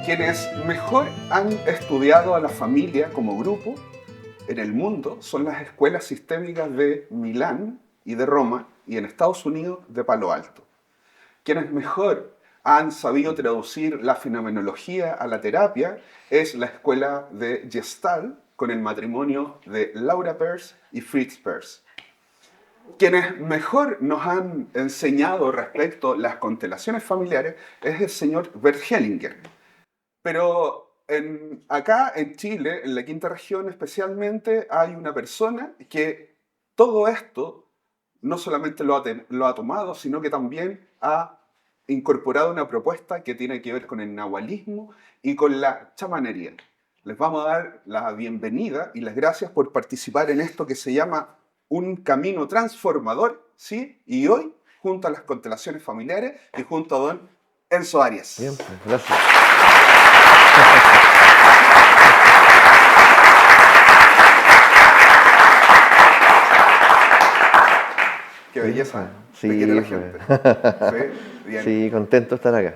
Quienes mejor han estudiado a la familia como grupo en el mundo son las escuelas sistémicas de Milán y de Roma, y en Estados Unidos de Palo Alto. Quienes mejor han sabido traducir la fenomenología a la terapia es la escuela de Gestalt, con el matrimonio de Laura Peirce y Fritz Perls. Quienes mejor nos han enseñado respecto a las constelaciones familiares es el señor Bert Hellinger. Pero acá en Chile, en la quinta región especialmente, hay una persona que todo esto no solamente lo ha tomado, sino que también ha incorporado una propuesta que tiene que ver con el nahualismo y con la chamanería. Les vamos a dar la bienvenida y las gracias por participar en esto que se llama Un Camino Transformador, ¿sí? Y hoy, junto a las constelaciones familiares y junto a don Enzo Arias. Bien, pues, gracias. Qué belleza. Sí, te quiere la pues. gente. Sí, bien. Sí, contento de estar acá.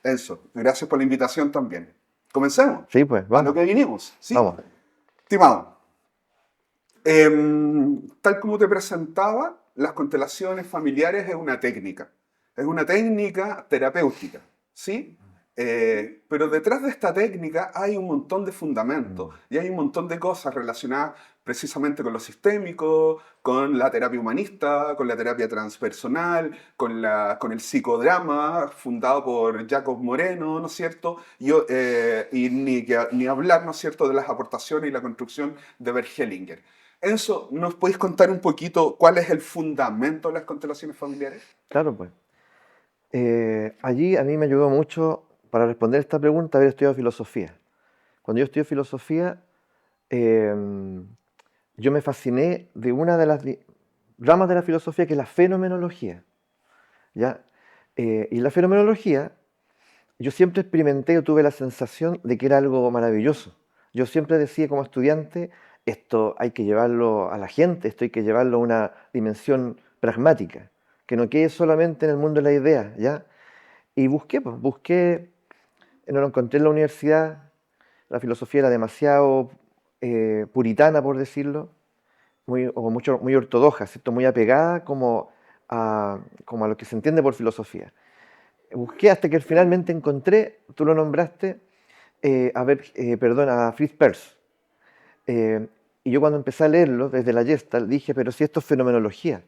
Enzo, gracias por la invitación también. Comencemos. Sí, pues, A vamos. lo que vinimos. ¿Sí? Vamos. Estimado, tal como te presentaba, las constelaciones familiares es una técnica terapéutica, ¿sí? Pero detrás de esta técnica hay un montón de fundamentos y hay un montón de cosas relacionadas precisamente con lo sistémico, con la terapia humanista, con la terapia transpersonal, con el psicodrama fundado por Jacob Moreno, ¿no es cierto? Y ni hablar, ¿no es cierto?, de las aportaciones y la construcción de Bert Hellinger. Enzo, ¿nos podéis contar un poquito cuál es el fundamento de las constelaciones familiares? Claro, pues. Allí a mí me ayudó mucho para responder esta pregunta haber estudiado filosofía. Cuando yo estudié filosofía, eh, yo me fasciné de una de las ramas de la filosofía que es la fenomenología. ¿Ya? Y la fenomenología, yo siempre experimenté o tuve la sensación de que era algo maravilloso. Yo siempre decía como estudiante, esto hay que llevarlo a la gente, esto hay que llevarlo a una dimensión pragmática, que no quede solamente en el mundo de la idea, ¿ya? Y busqué, no lo encontré en la universidad, la filosofía era demasiado puritana, por decirlo, muy ortodoxa, ¿cierto? Muy apegada como a lo que se entiende por filosofía. Busqué hasta que finalmente encontré, tú lo nombraste, a Fritz Perls. Y yo cuando empecé a leerlo desde la Gestalt dije, pero si esto es fenomenología.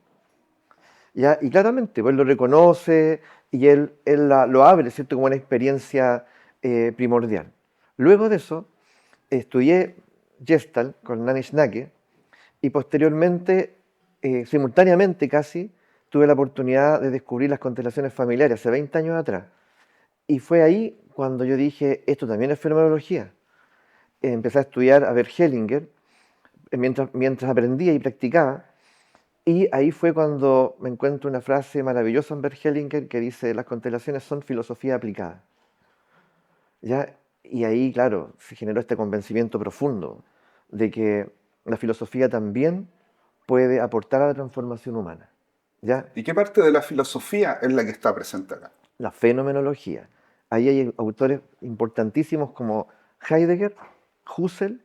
¿Ya? Y claramente, pues él lo reconoce y él lo abre, ¿cierto?, como una experiencia primordial. Luego de eso, estudié Gestalt con Nanny Schnake y posteriormente, simultáneamente casi, tuve la oportunidad de descubrir las constelaciones familiares hace 20 años atrás. Y fue ahí cuando yo dije, esto también es fenomenología. Empecé a estudiar a Bert Hellinger mientras aprendía y practicaba. Y ahí fue cuando me encuentro una frase maravillosa en Bert Hellinger que dice, las constelaciones son filosofía aplicada. ¿Ya? Y ahí, claro, se generó este convencimiento profundo de que la filosofía también puede aportar a la transformación humana. ¿Ya? ¿Y qué parte de la filosofía es la que está presente acá? La fenomenología. Ahí hay autores importantísimos como Heidegger, Husserl,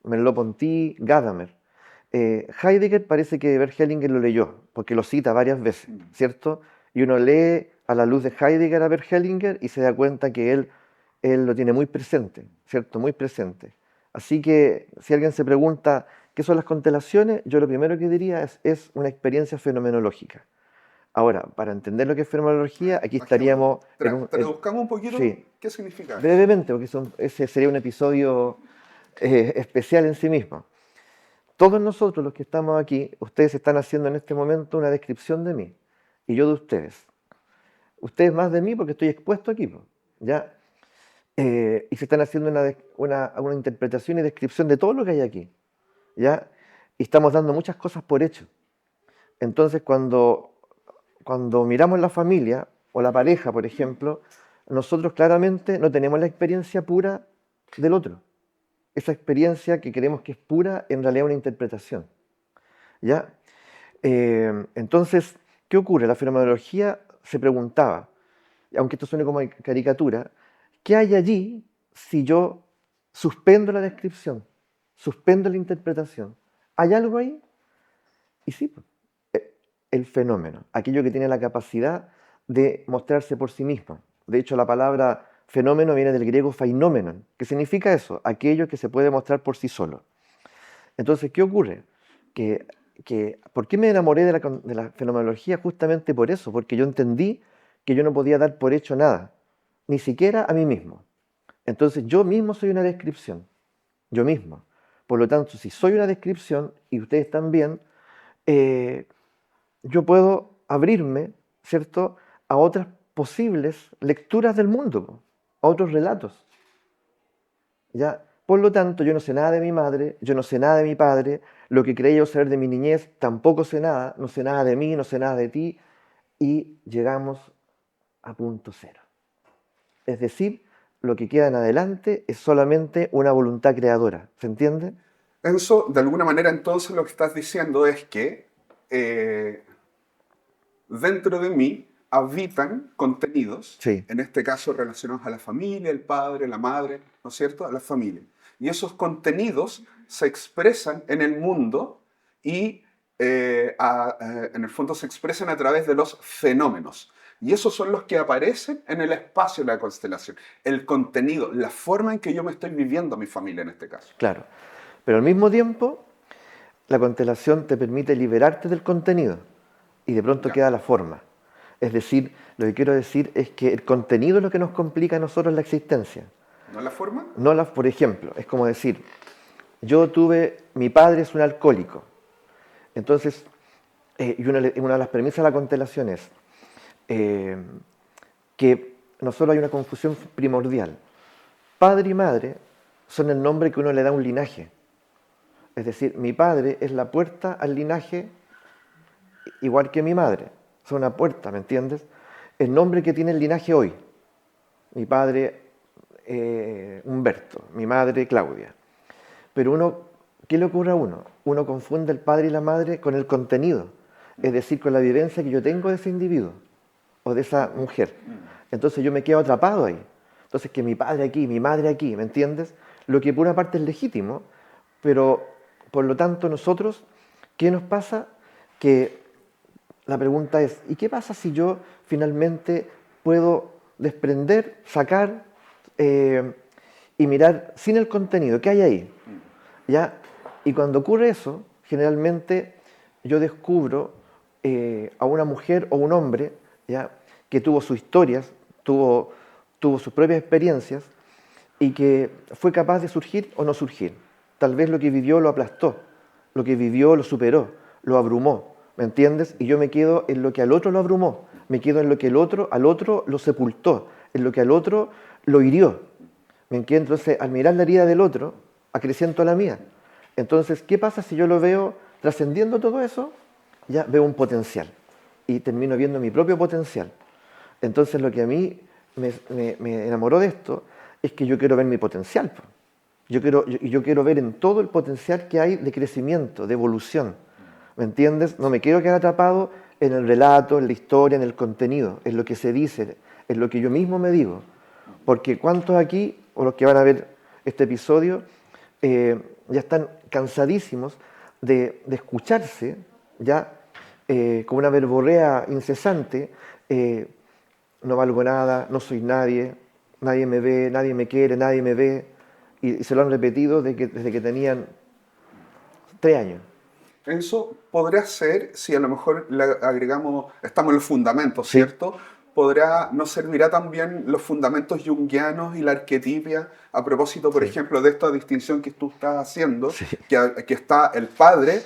Merleau-Ponty, Gadamer. Heidegger parece que Bert Hellinger lo leyó, porque lo cita varias veces, ¿cierto? Y uno lee a la luz de Heidegger a Bert Hellinger y se da cuenta que él lo tiene muy presente, ¿cierto? Muy presente. Así que si alguien se pregunta qué son las constelaciones, yo lo primero que diría es una experiencia fenomenológica. Ahora, para entender lo que es fenomenología, aquí estaríamos Traduzcamos un poquito sí, qué significa eso. brevemente, porque ese sería un episodio especial en sí mismo. Todos nosotros los que estamos aquí, ustedes están haciendo en este momento una descripción de mí y yo de ustedes. Ustedes más de mí porque estoy expuesto aquí, ¿ya? Y se están haciendo una interpretación y descripción de todo lo que hay aquí, ¿ya? Y estamos dando muchas cosas por hecho. Entonces, cuando miramos la familia o la pareja, por ejemplo, nosotros claramente no tenemos la experiencia pura del otro. Esa experiencia que creemos que es pura, en realidad es una interpretación. ¿Ya? Entonces, ¿qué ocurre? La fenomenología se preguntaba, aunque esto suene como caricatura, ¿Qué hay allí si yo suspendo la descripción, suspendo la interpretación? ¿Hay algo ahí? Y sí, pues, el fenómeno, aquello que tiene la capacidad de mostrarse por sí mismo. De hecho, la palabra fenómeno viene del griego phainommenon, que significa eso, aquello que se puede mostrar por sí solo. Entonces, ¿qué ocurre? Que, ¿Por qué me enamoré de la fenomenología? Justamente por eso, porque yo entendí que yo no podía dar por hecho nada, ni siquiera a mí mismo. Entonces, yo mismo soy una descripción, yo mismo. Por lo tanto, si soy una descripción, y ustedes también, eh, yo puedo abrirme, ¿cierto?, a otras posibles lecturas del mundo, a otros relatos. ¿Ya? Por lo tanto, yo no sé nada de mi madre, yo no sé nada de mi padre, lo que creía yo saber de mi niñez, tampoco sé nada, no sé nada de mí, no sé nada de ti, y llegamos a punto cero. Es decir, lo que queda en adelante es solamente una voluntad creadora, ¿se entiende? Enzo, de alguna manera entonces lo que estás diciendo es que eh, dentro de mí habitan contenidos, Sí, en este caso relacionados a la familia, el padre, la madre, ¿no es cierto?, a la familia. Y esos contenidos se expresan en el mundo y en el fondo se expresan a través de los fenómenos. Y esos son los que aparecen en el espacio de la constelación. El contenido, la forma en que yo me estoy viviendo a mi familia en este caso. claro. Pero al mismo tiempo, la constelación te permite liberarte del contenido y de pronto Ya. queda la forma. Es decir, lo que quiero decir es que el contenido es lo que nos complica a nosotros la existencia. ¿No la forma? No las, por ejemplo, es como decir, mi padre es un alcohólico. Entonces, y una de las premisas de la constelación es eh, que no solo hay una confusión primordial. Padre y madre son el nombre que uno le da a un linaje. Es decir, mi padre es la puerta al linaje igual que mi madre. Son una puerta, ¿me entiendes? El nombre que tiene el linaje hoy. Mi padre Humberto, mi madre Claudia. Pero ¿qué le ocurre a uno? Uno confunde el padre y la madre con el contenido, es decir, con la vivencia que yo tengo de ese individuo o de esa mujer. Entonces yo me quedo atrapado ahí. Entonces que mi padre aquí, mi madre aquí, ¿me entiendes? Lo que por una parte es legítimo, pero por lo tanto nosotros, ¿qué nos pasa? Que la pregunta es, ¿y qué pasa si yo finalmente puedo desprender, sacar eh, y mirar sin el contenido? ¿Qué hay ahí? ¿Ya? Y cuando ocurre eso, generalmente yo descubro a una mujer o un hombre, ¿ya?, que tuvo sus historias, tuvo sus propias experiencias y que fue capaz de surgir o no surgir. Tal vez lo que vivió lo aplastó, lo que vivió lo superó, lo abrumó, ¿me entiendes? Y yo me quedo en lo que al otro lo abrumó, me quedo en lo que al otro lo sepultó, en lo que al otro lo hirió. ¿Me entiendes? Entonces, al mirar la herida del otro, acreciento la mía. Entonces, ¿qué pasa si yo lo veo trascendiendo todo eso? Ya veo un potencial y termino viendo mi propio potencial. Entonces, lo que a mí me enamoró de esto es que yo quiero ver mi potencial, po. Yo quiero ver en todo el potencial que hay de crecimiento, de evolución. ¿Me entiendes? No me quiero quedar atrapado en el relato, en la historia, en el contenido, en lo que se dice, en lo que yo mismo me digo. Porque ¿cuántos aquí, o los que van a ver este episodio, ya están cansadísimos de escucharse, ya con una verborrea incesante, no valgo nada, no soy nadie, nadie me ve, nadie me quiere, nadie me ve, y se lo han repetido desde que tenían 3 años. Eso podría ser, si a lo mejor le agregamos, estamos en los fundamentos, Sí, ¿cierto? Nos servirá también los fundamentos junguianos y la arquetipia a propósito, por sí, ejemplo, de esta distinción que tú estás haciendo, sí, que está el padre,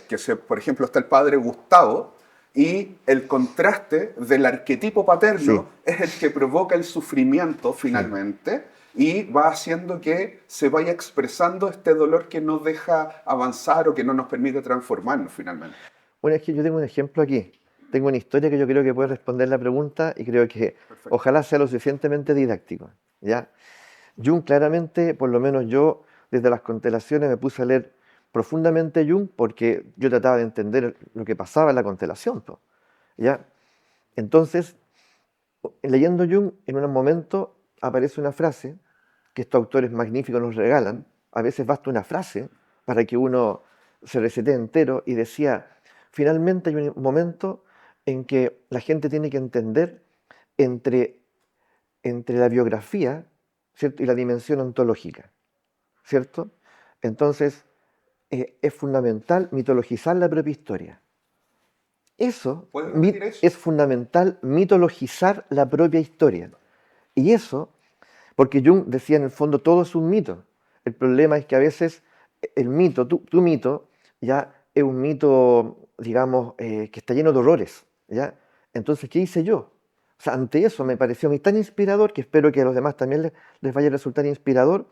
por ejemplo, está el padre Gustavo, y el contraste del arquetipo sí, paterno es el que provoca el sufrimiento sí. finalmente y va haciendo que se vaya expresando este dolor que nos deja avanzar o que no nos permite transformarnos finalmente. Bueno, es que yo tengo un ejemplo aquí. Tengo una historia que yo creo que puede responder la pregunta y creo que Perfecto. ojalá sea lo suficientemente didáctico. ¿Ya? Jung claramente, por lo menos yo, desde las constelaciones me puse a leer profundamente Jung porque yo trataba de entender lo que pasaba en la constelación, po, ¿ya? Entonces, leyendo Jung, en un momento aparece una frase que estos autores magníficos nos regalan, a veces basta una frase para que uno se resete entero, y decía, finalmente hay un momento en que la gente tiene que entender entre, entre la biografía, ¿cierto?, y la dimensión ontológica, ¿cierto? Entonces, es fundamental mitologizar la propia historia. Eso ¿Puedes repetir eso? es fundamental mitologizar la propia historia. Y eso, porque Jung decía en el fondo todo es un mito. El problema es que a veces el mito, tu mito, ya es un mito, digamos, que está lleno de horrores, ¿ya? Entonces, ¿qué hice yo? O sea, ante eso me pareció a mí tan inspirador, que espero que a los demás también les vaya a resultar inspirador.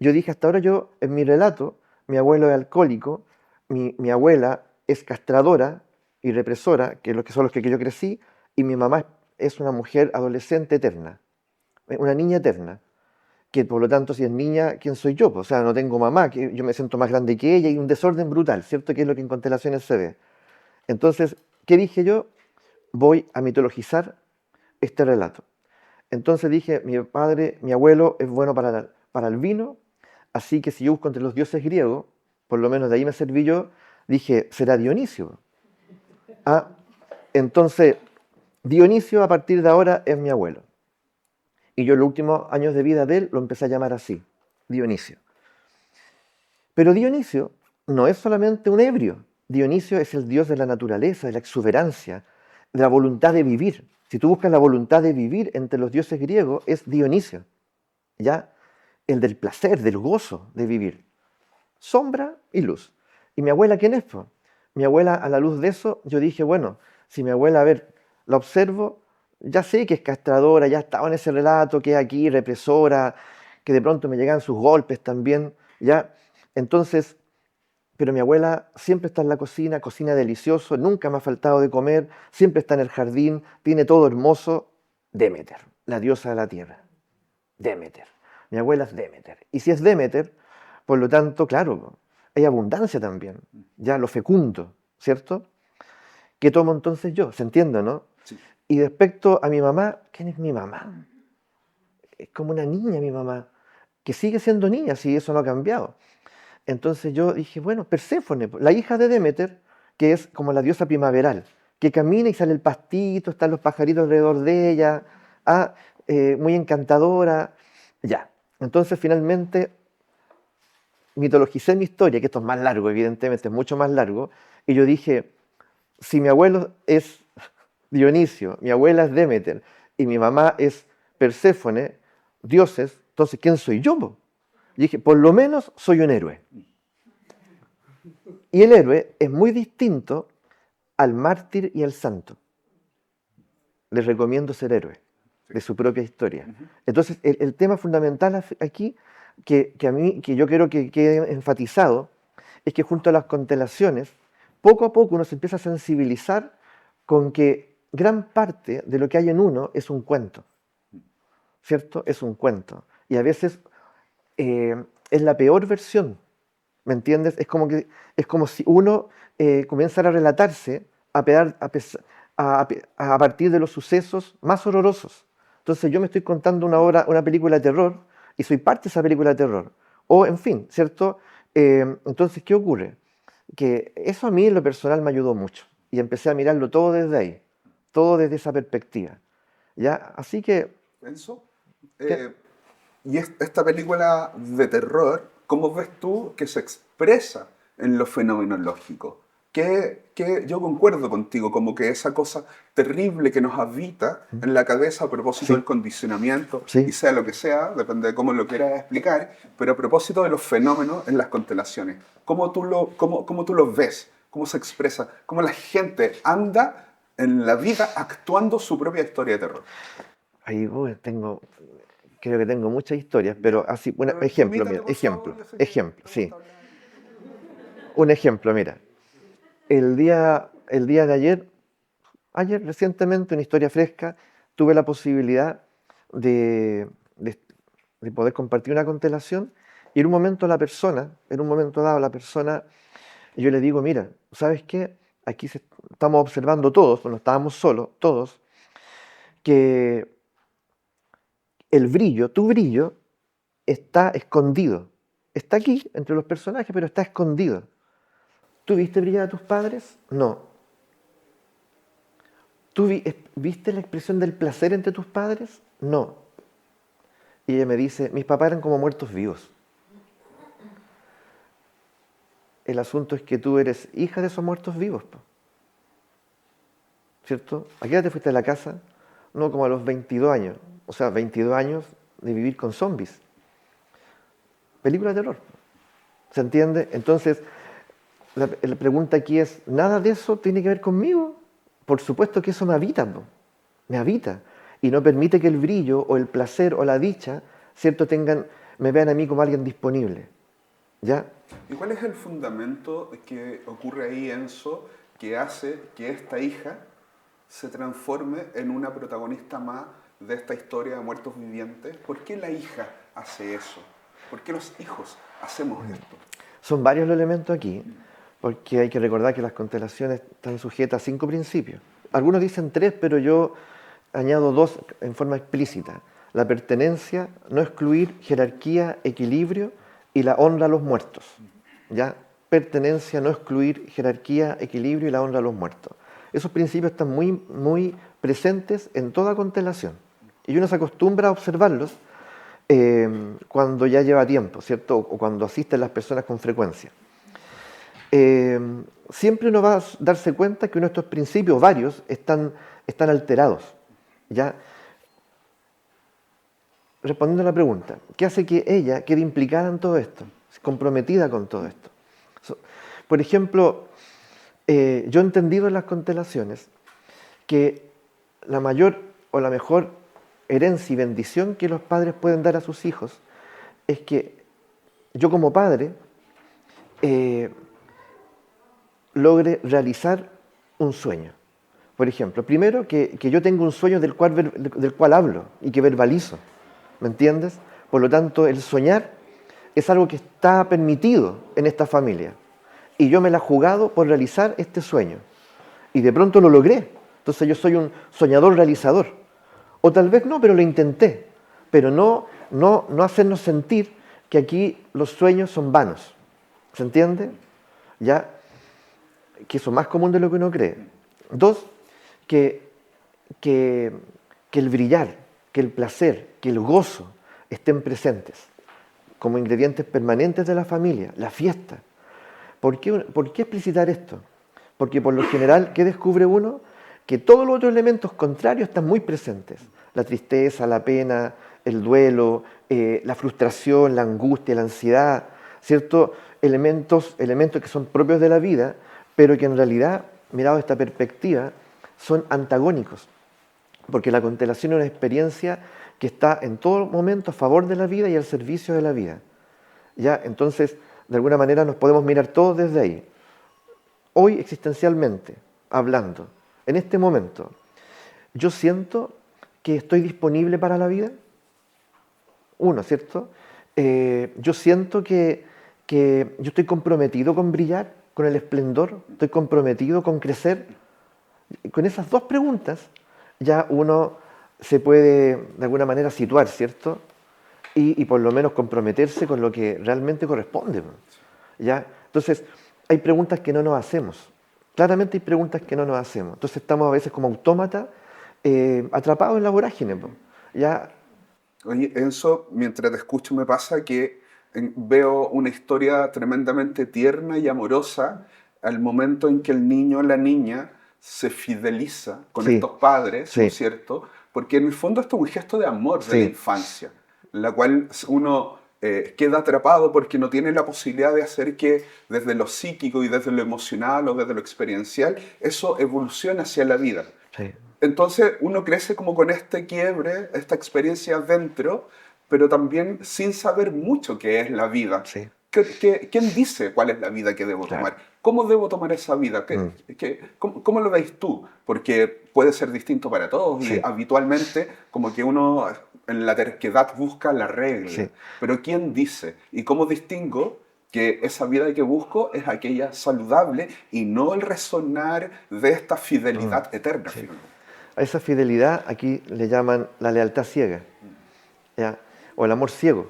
Yo dije, hasta ahora yo, en mi relato, mi abuelo es alcohólico, mi abuela es castradora y represora, que son los que yo crecí, y mi mamá es una mujer adolescente eterna, una niña eterna, que por lo tanto, si es niña, ¿quién soy yo? Pues, o sea, no tengo mamá, que yo me siento más grande que ella, y un desorden brutal, ¿cierto? Que es lo que en Constelaciones se ve. Entonces, ¿qué dije yo? Voy a mitologizar este relato. Entonces dije, mi padre, mi abuelo es bueno para el vino, así que si yo busco entre los dioses griegos, por lo menos de ahí me serví yo, dije, será Dionisio. Ah, entonces, Dionisio a partir de ahora es mi abuelo. Y yo en los últimos años de vida de él lo empecé a llamar así, Dionisio. Pero Dionisio no es solamente un ebrio. Dionisio es el dios de la naturaleza, de la exuberancia, de la voluntad de vivir. Si tú buscas la voluntad de vivir entre los dioses griegos, es Dionisio, ¿ya? El del placer, del gozo de vivir. Sombra y luz. ¿Y mi abuela quién es? Po? Mi abuela, a la luz de eso, yo dije, bueno, si mi abuela, a ver, la observo, ya sé que es castradora, ya estaba en ese relato, que es aquí, represora, que de pronto me llegan sus golpes también, ¿ya? Entonces, pero mi abuela siempre está en la cocina, cocina delicioso, nunca me ha faltado de comer, siempre está en el jardín, tiene todo hermoso. Demeter, la diosa de la tierra. Demeter. Mi abuela es Demeter. Y si es Demeter, por lo tanto, claro, hay abundancia también, ya lo fecundo, ¿cierto? ¿Qué tomo entonces yo? ¿Se entiende, no? Sí. Y respecto a mi mamá, ¿quién es mi mamá? Es como una niña mi mamá, que sigue siendo niña, si eso no ha cambiado. Entonces yo dije, bueno, Perséfone, la hija de Demeter, que es como la diosa primaveral, que camina y sale el pastito, están los pajaritos alrededor de ella, ah, muy encantadora, ya. Entonces finalmente mitologicé mi historia, que esto es más largo, evidentemente, es mucho más largo, y yo dije, si mi abuelo es Dionisio, mi abuela es Demeter, y mi mamá es Perséfone, dioses, entonces ¿quién soy yo? Po? Y dije, por lo menos soy un héroe. Y el héroe es muy distinto al mártir y al santo. Les recomiendo ser héroe de su propia historia. Entonces, el tema fundamental aquí, que a mí, que yo quiero que quede enfatizado, es que junto a las constelaciones, poco a poco uno se empieza a sensibilizar con que gran parte de lo que hay en uno es un cuento, ¿cierto? Es un cuento. Y a veces es la peor versión, ¿me entiendes? Es como si uno comenzara a relatarse a partir de los sucesos más horrorosos. Entonces yo me estoy contando una película de terror y soy parte de esa película de terror. O, en fin, ¿cierto? Entonces, ¿qué ocurre? Que eso a mí en lo personal me ayudó mucho y empecé a mirarlo todo desde ahí, todo desde esa perspectiva. ¿Ya? Así que, Enzo, ¿qué? y esta película de terror, ¿cómo ves tú que se expresa en lo fenomenológico? Que yo concuerdo contigo, como que esa cosa terrible que nos habita en la cabeza a propósito del Sí, condicionamiento, y sí. sea lo que sea, depende de cómo lo quieras explicar, pero a propósito de los fenómenos en las constelaciones, cómo tú los ves? ¿Cómo se expresa? ¿Cómo la gente anda en la vida actuando su propia historia de terror? Ahí creo que tengo muchas historias, pero ¿Ya? así, bueno, Pero ejemplo, mira, limítate, por favor, yo sé que ejemplo, te sí. gusta hablar. Un ejemplo, mira. El día de ayer recientemente, una historia fresca, tuve la posibilidad de, de- de poder compartir una constelación y en un momento dado la persona, yo le digo, mira, ¿sabes qué? Aquí estamos observando todos, no estábamos solos, todos, que el brillo, tu brillo, está escondido. Está aquí, entre los personajes, pero está escondido. ¿Tú viste brillar a tus padres? No. ¿Tú viste la expresión del placer entre tus padres? No. Y ella me dice, mis papás eran como muertos vivos. El asunto es que tú eres hija de esos muertos vivos, po. ¿Cierto? ¿A qué edad te fuiste de la casa? No, como a los 22 años. O sea, 22 años de vivir con zombies. Película de terror. ¿Se entiende? Entonces, la pregunta aquí es, ¿nada de eso tiene que ver conmigo? Por supuesto que eso me habita, po. Me habita. Y no permite que el brillo o el placer o la dicha, ¿cierto?, me vean a mí como alguien disponible. ¿Ya? ¿Y cuál es el fundamento que ocurre ahí, Enzo, que hace que esta hija se transforme en una protagonista más de esta historia de muertos vivientes? ¿Por qué la hija hace eso? ¿Por qué los hijos hacemos esto? Son varios los elementos aquí, porque hay que recordar que las constelaciones están sujetas a 5 principios. Algunos dicen 3, pero yo añado 2 en forma explícita. La pertenencia, no excluir, jerarquía, equilibrio y la honra a los muertos. ¿Ya? Pertenencia, no excluir, jerarquía, equilibrio y la honra a los muertos. Esos principios están muy, muy presentes en toda constelación. Y uno se acostumbra a observarlos cuando ya lleva tiempo, ¿cierto? O cuando asisten las personas con frecuencia. Siempre uno va a darse cuenta que uno de estos principios, varios, están alterados. ¿Ya? Respondiendo a la pregunta, ¿qué hace que ella quede implicada en todo esto? Comprometida con todo esto. Por ejemplo, yo he entendido en las constelaciones que la mayor o la mejor herencia y bendición que los padres pueden dar a sus hijos es que yo como padre logre realizar un sueño. Por ejemplo, primero que yo tengo un sueño del cual hablo y que verbalizo, ¿me entiendes? Por lo tanto, el soñar es algo que está permitido en esta familia y yo me la he jugado por realizar este sueño y de pronto lo logré. Entonces yo soy un soñador realizador. O tal vez no, pero lo intenté. Pero no hacernos sentir que aquí los sueños son vanos. ¿Se entiende? Ya, que eso es más común de lo que uno cree. 2, que el brillar, que el placer, que el gozo estén presentes como ingredientes permanentes de la familia, la fiesta. ¿Por qué explicitar esto? Porque por lo general, ¿qué descubre uno? Que todos los otros elementos contrarios están muy presentes. La tristeza, la pena, el duelo, la frustración, la angustia, la ansiedad, ¿cierto? Elementos que son propios de la vida, pero que en realidad, mirado esta perspectiva, son antagónicos. Porque la constelación es una experiencia que está en todo momento a favor de la vida y al servicio de la vida. ¿Ya? Entonces, de alguna manera nos podemos mirar todos desde ahí. Hoy, existencialmente, hablando, en este momento, yo siento que estoy disponible para la vida. Uno, ¿cierto? Yo siento que yo estoy comprometido con brillar, con el esplendor, estoy comprometido con crecer. Con esas 2 preguntas ya uno se puede de alguna manera situar, ¿cierto? Y por lo menos comprometerse con lo que realmente corresponde, ¿ya? Entonces, hay preguntas que no nos hacemos. Claramente hay preguntas que no nos hacemos. Entonces estamos a veces como autómatas atrapados en la vorágine, ¿ya? Oye, Enzo, mientras te escucho me pasa que veo una historia tremendamente tierna y amorosa al momento en que el niño o la niña se fideliza con estos padres, ¿no es cierto? Porque en el fondo esto es un gesto de amor de la infancia, en la cual uno queda atrapado porque no tiene la posibilidad de hacer que desde lo psíquico y desde lo emocional o desde lo experiencial eso evolucione hacia la vida. Sí. Entonces uno crece como con este quiebre, esta experiencia dentro, pero también sin saber mucho qué es la vida. Sí. ¿Quién dice cuál es la vida que debo tomar? ¿Cómo debo tomar esa vida? ¿Cómo lo veis tú? Porque puede ser distinto para todos y habitualmente como que uno en la terquedad busca la regla. Sí. Pero ¿quién dice? ¿Y cómo distingo que esa vida que busco es aquella saludable y no el resonar de esta fidelidad eterna? Sí. A esa fidelidad aquí le llaman la lealtad ciega, ¿ya? O el amor ciego.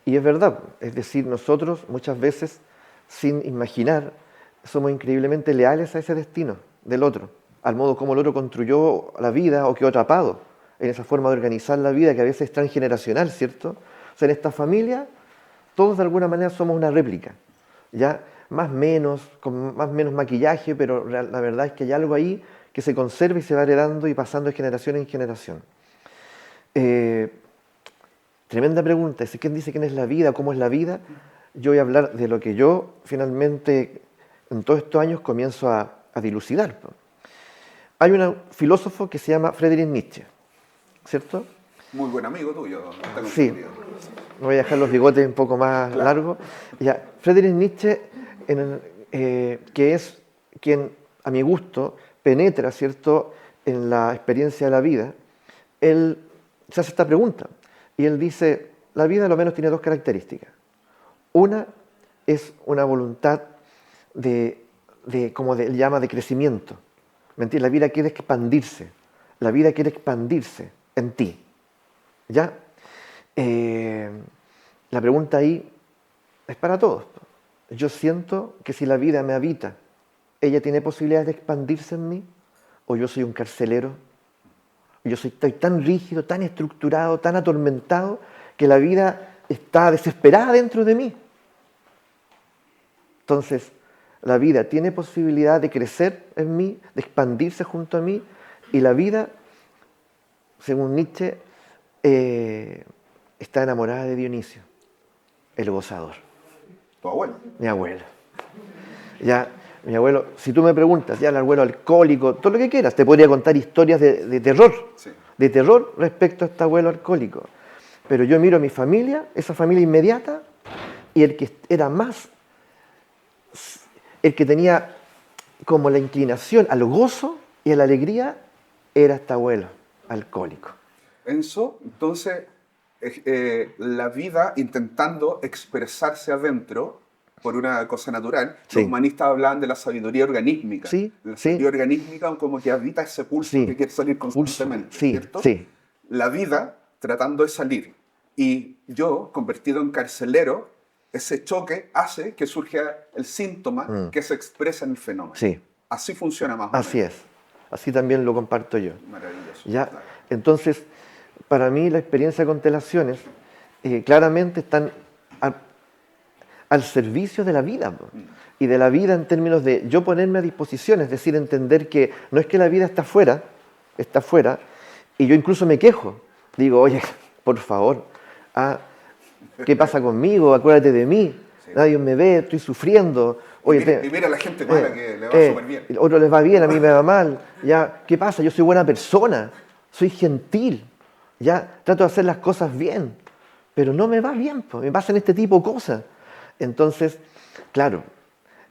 Y es verdad, es decir, nosotros muchas veces, sin imaginar, somos increíblemente leales a ese destino del otro, al modo como el otro construyó la vida o quedó atrapado en esa forma de organizar la vida que a veces es transgeneracional, ¿cierto? O sea, en esta familia todos de alguna manera somos una réplica, ya más menos, con más menos maquillaje, pero la verdad es que hay algo ahí que se conserva y se va heredando y pasando de generación en generación. Tremenda pregunta, ¿quién dice quién es la vida? ¿Cómo es la vida? Yo voy a hablar de lo que yo finalmente en todos estos años comienzo a dilucidar. Hay un filósofo que se llama Friedrich Nietzsche, ¿cierto? Muy buen amigo tuyo. Tengo Sí, entendido. voy a dejar los bigotes un poco más largos. Ya, Friedrich Nietzsche, que es quien, a mi gusto, penetra, ¿cierto?, en la experiencia de la vida, él se hace esta pregunta y él dice, la vida a lo menos tiene dos características. Una es una voluntad como él llama, de crecimiento. ¿Me entiendes? La vida quiere expandirse. La vida quiere expandirse en ti. ¿Ya? La pregunta ahí es para todos. Yo siento que si la vida me habita, ¿ella tiene posibilidades de expandirse en mí? ¿O yo soy un carcelero? Estoy tan rígido, tan estructurado, tan atormentado, que la vida está desesperada dentro de mí. Entonces, la vida tiene posibilidad de crecer en mí, de expandirse junto a mí, y la vida, según Nietzsche, está enamorada de Dionisio, el gozador. Tu abuelo. Mi abuelo. Ya, mi abuelo, si tú me preguntas, ya el abuelo alcohólico, todo lo que quieras, te podría contar historias de terror, Sí. de terror respecto a este abuelo alcohólico. Pero yo miro a mi familia, esa familia inmediata, y el que era más, el que tenía como la inclinación al gozo y a la alegría, era este abuelo alcohólico. Enzo, entonces, la vida intentando expresarse adentro por una cosa natural. Sí. Los humanistas hablaban de la sabiduría organísmica. Sí, La sí. sabiduría organísmica como que habita ese pulso Sí. que quiere salir Pulso. constantemente, Sí, ¿cierto? sí. La vida tratando de salir. Y yo, convertido en carcelero, ese choque hace que surja el síntoma que se expresa en el fenómeno. Sí. Así funciona más o menos. Así es. Así también lo comparto yo. Maravilloso. ¿Ya? Claro. Entonces, para mí la experiencia de constelaciones claramente están al servicio de la vida. Y de la vida en términos de yo ponerme a disposición, es decir, entender que no es que la vida está afuera, y yo incluso me quejo. Digo, oye, por favor, ¿qué pasa conmigo? Acuérdate de mí. Sí. Nadie me ve, estoy sufriendo. Oye, Y mira a la gente mala que le va súper bien. A otros les va bien, a mí me va mal. Ya, ¿qué pasa? Yo soy buena persona, soy gentil, ya, trato de hacer las cosas bien, pero no me va bien, pues, me pasan este tipo de cosas. Entonces, claro,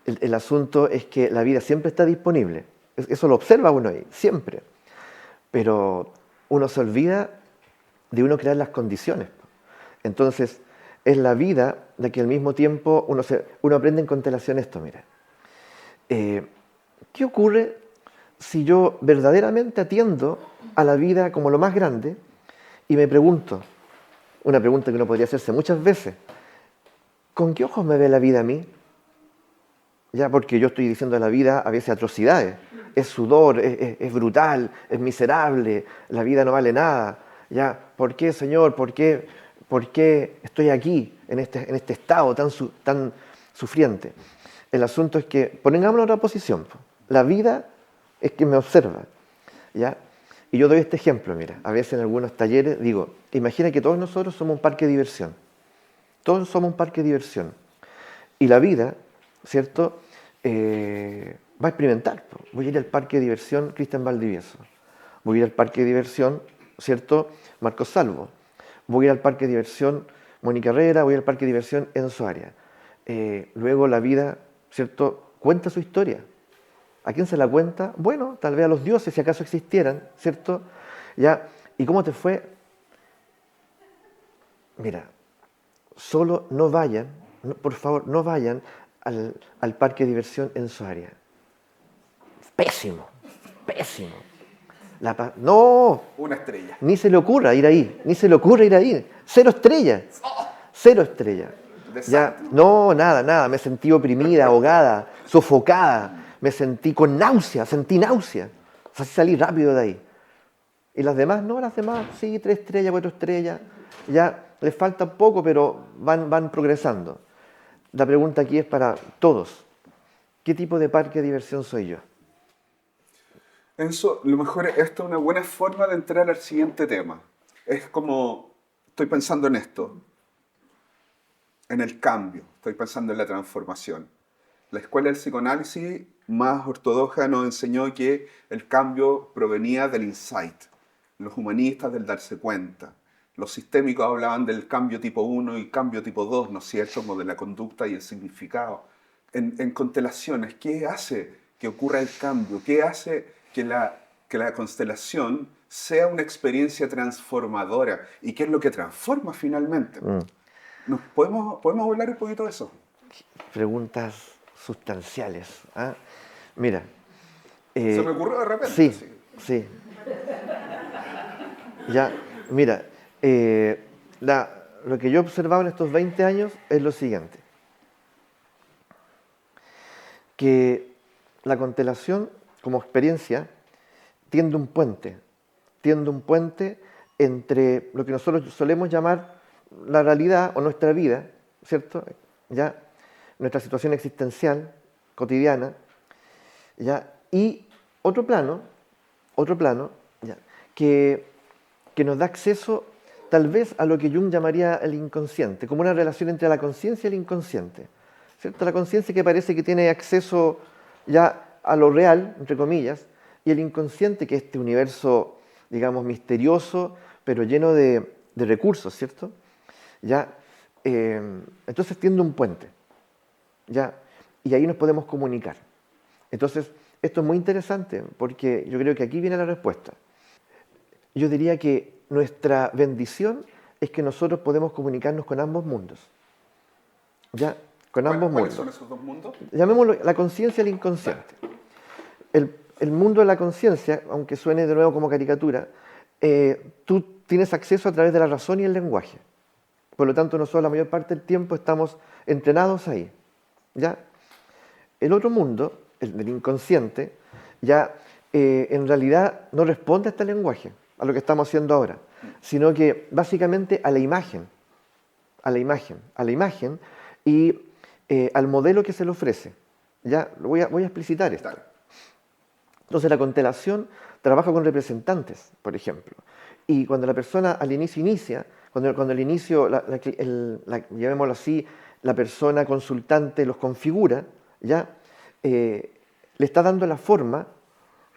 el asunto es que la vida siempre está disponible. Eso lo observa uno ahí, siempre. Pero uno se olvida de uno crear las condiciones. Entonces, es la vida la que al mismo tiempo uno aprende en constelación esto, mira. ¿Qué ocurre si yo verdaderamente atiendo a la vida como lo más grande y me pregunto, una pregunta que uno podría hacerse muchas veces, ¿con qué ojos me ve la vida a mí? Ya, porque yo estoy diciendo a la vida a veces atrocidades, es sudor, es brutal, es miserable, la vida no vale nada. Ya, ¿por qué, Señor? ¿Por qué estoy aquí en este estado tan sufriente? El asunto es que, pongámonos en otra posición, la vida es quien me observa, ¿ya? Y yo doy este ejemplo, mira, a veces en algunos talleres digo, imagina que todos nosotros somos un parque de diversión, todos somos un parque de diversión, y la vida, ¿cierto?, va a experimentar. Voy a ir al parque de diversión Cristian Valdivieso, voy a ir al parque de diversión, ¿cierto?, Marcos Salvo, voy a ir al parque de diversión Mónica Herrera, voy al parque de diversión Enzo Arias. Luego la vida, ¿cierto?, cuenta su historia. ¿A quién se la cuenta? Bueno, tal vez a los dioses, si acaso existieran, ¿cierto? ¿Ya? ¿Y cómo te fue? Mira, solo no vayan, por favor, no vayan al parque de diversión Enzo Arias. Pésimo, pésimo. No, Una estrella. ni se le ocurra ir ahí, ni se le ocurra ir ahí. 0 estrellas. cero estrellas. Ya, Desastre. no, nada, me sentí oprimida, ahogada, sofocada, me sentí con náusea, sentí náusea. O sea, salí rápido de ahí. Y las demás, no, las demás, sí, 3 estrellas, 4 estrellas. Ya les falta poco, pero van progresando. La pregunta aquí es para todos. ¿Qué tipo de parque de diversión soy yo? Enzo, lo mejor es esto es una buena forma de entrar al siguiente tema. Es como, estoy pensando en esto, en el cambio, estoy pensando en la transformación. La escuela del psicoanálisis más ortodoxa nos enseñó que el cambio provenía del insight, los humanistas del darse cuenta. Los sistémicos hablaban del cambio tipo 1 y cambio tipo 2, ¿no es cierto? Como de la conducta y el significado. En constelaciones, ¿qué hace que ocurra el cambio? ¿Qué hace que la constelación sea una experiencia transformadora? ¿Y qué es lo que transforma finalmente? Mm, ¿Podemos hablar un poquito de eso? Preguntas sustanciales. ¿Ah? Mira, Se me eh, ocurrió de repente, sí, sí. sí. Ya, mira, eh, lo que yo he observado en estos 20 años es lo siguiente, que la constelación como experiencia tiende un puente entre lo que nosotros solemos llamar la realidad o nuestra vida, ¿cierto? ¿Ya? Nuestra situación existencial, cotidiana, ¿ya? Y otro plano, ¿ya? Que, que nos da acceso tal vez a lo que Jung llamaría el inconsciente, como una relación entre la conciencia y el inconsciente, ¿cierto? La conciencia que parece que tiene acceso ya a lo real, entre comillas, y el inconsciente que es este universo, digamos, misterioso, pero lleno de recursos, ¿cierto? Ya, entonces tiende un puente, ¿ya? Y ahí nos podemos comunicar. Entonces, esto es muy interesante porque yo creo que aquí viene la respuesta. Yo diría que nuestra bendición es que nosotros podemos comunicarnos con ambos mundos, ¿ya? Con ambos ¿Cuáles mundos. son esos dos mundos? Llamémoslo la conciencia y el inconsciente. El mundo de la conciencia, aunque suene de nuevo como caricatura, tú tienes acceso a través de la razón y el lenguaje. Por lo tanto, nosotros la mayor parte del tiempo estamos entrenados ahí, ¿ya? El otro mundo, el del inconsciente, ya en realidad no responde a este lenguaje, a lo que estamos haciendo ahora, sino que básicamente a la imagen, a la imagen y al modelo que se le ofrece. Ya voy a explicitar esto. Dale. Entonces la constelación trabaja con representantes, por ejemplo. Y cuando la persona al inicio inicia, cuando al inicio, llamémoslo así, la persona consultante los configura, ¿ya? Le está dando la forma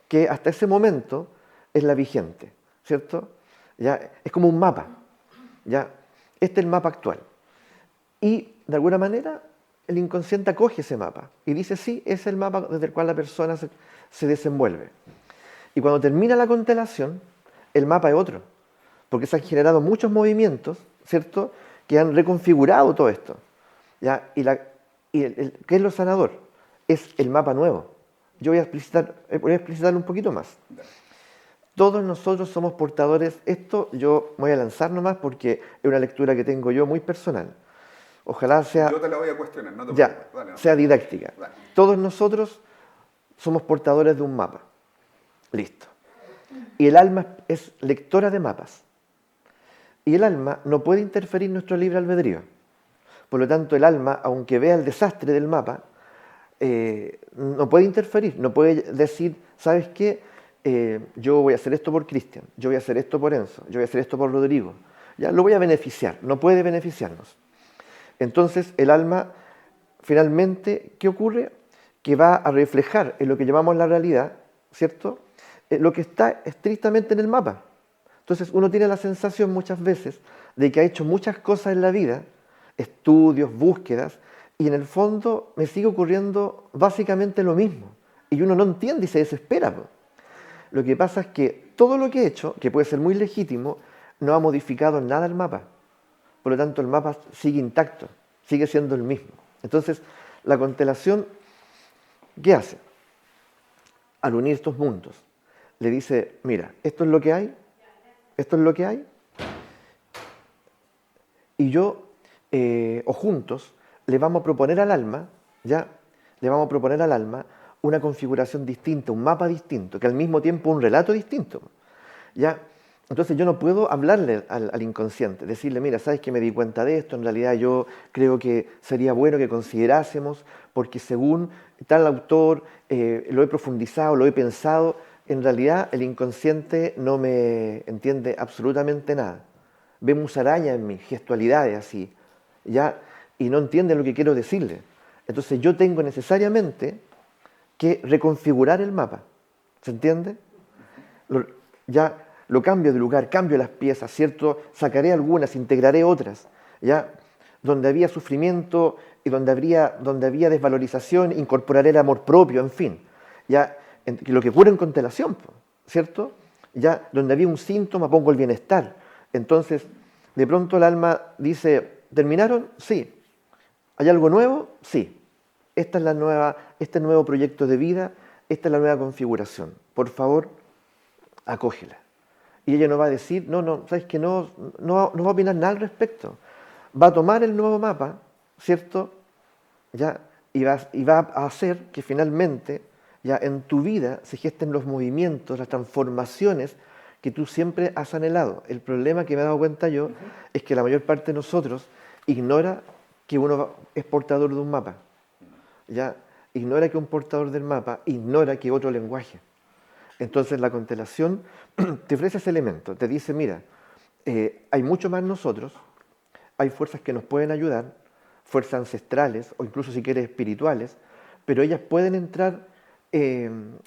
que hasta ese momento es la vigente, ¿cierto? ¿Ya? Es como un mapa, ¿ya? Este es el mapa actual. Y de alguna manera el inconsciente acoge ese mapa y dice, sí, es el mapa desde el cual la persona se desenvuelve. Y cuando termina la constelación, el mapa es otro, porque se han generado muchos movimientos, ¿cierto?, que han reconfigurado todo esto. ¿Ya? ¿Qué es lo sanador? Es el mapa nuevo. Yo voy a explicitarlo un poquito más. Dale. Todos nosotros somos portadores, esto yo voy a lanzar nomás porque es una lectura que tengo yo muy personal. Ojalá Yo sea, te la voy a cuestionar, no te ya, preocupes. Dale, no. sea didáctica. Dale. Todos nosotros somos portadores de un mapa. Listo. Y el alma es lectora de mapas. Y el alma no puede interferir en nuestro libre albedrío. Por lo tanto, el alma, aunque vea el desastre del mapa, no puede interferir, no puede decir, ¿sabes qué? Yo voy a hacer esto por Cristian, yo voy a hacer esto por Enzo, yo voy a hacer esto por Rodrigo. Ya lo voy a beneficiar, no puede beneficiarnos. Entonces, el alma, finalmente, ¿qué ocurre? Que va a reflejar en lo que llamamos la realidad, ¿cierto? Lo que está estrictamente en el mapa. Entonces, uno tiene la sensación muchas veces de que ha hecho muchas cosas en la vida, estudios, búsquedas, y en el fondo me sigue ocurriendo básicamente lo mismo. Y uno no entiende y se desespera. Po. Lo que pasa es que todo lo que he hecho, que puede ser muy legítimo, no ha modificado en nada el mapa. Por lo tanto, el mapa sigue intacto, sigue siendo el mismo. Entonces, la constelación, ¿qué hace? Al unir estos mundos, le dice, mira, esto es lo que hay, esto es lo que hay, y yo o juntos, le vamos a proponer al alma, ¿ya? Le vamos a proponer al alma una configuración distinta, un mapa distinto, que al mismo tiempo un relato distinto, ¿ya? Entonces yo no puedo hablarle al inconsciente, decirle, mira, sabes que me di cuenta de esto, en realidad yo creo que sería bueno que considerásemos, porque según tal autor lo he profundizado, lo he pensado, en realidad el inconsciente no me entiende absolutamente nada. Ve musaraña en mí, gestualidades así, ¿ya? Y no entiende lo que quiero decirle. Entonces yo tengo necesariamente que reconfigurar el mapa, ¿se entiende? Lo- ya lo cambio de lugar, cambio las piezas, ¿cierto? Sacaré algunas, integraré otras, ¿ya? Donde había sufrimiento y donde había desvalorización, incorporaré el amor propio, en fin, ¿ya? Lo que ocurre en constelación, po, ¿cierto? Ya donde había un síntoma pongo el bienestar. Entonces, de pronto el alma dice, ¿terminaron? Sí. ¿Hay algo nuevo? Sí. Este nuevo proyecto de vida, esta es la nueva configuración. Por favor, acógela. Y ella no va a decir, no, no, sabes que no va a opinar nada al respecto. Va a tomar el nuevo mapa, ¿cierto? ¿Ya? Y va a hacer que finalmente ya en tu vida se gesten los movimientos, las transformaciones que tú siempre has anhelado. El problema que me he dado cuenta yo es que la mayor parte de nosotros ignora que uno es portador de un mapa. ¿Ya? Ignora que un portador del mapa ignora que otro lenguaje. Entonces la constelación te ofrece ese elemento, te dice, mira, hay mucho más nosotros, hay fuerzas que nos pueden ayudar, fuerzas ancestrales o incluso si quieres espirituales, pero ellas pueden entrar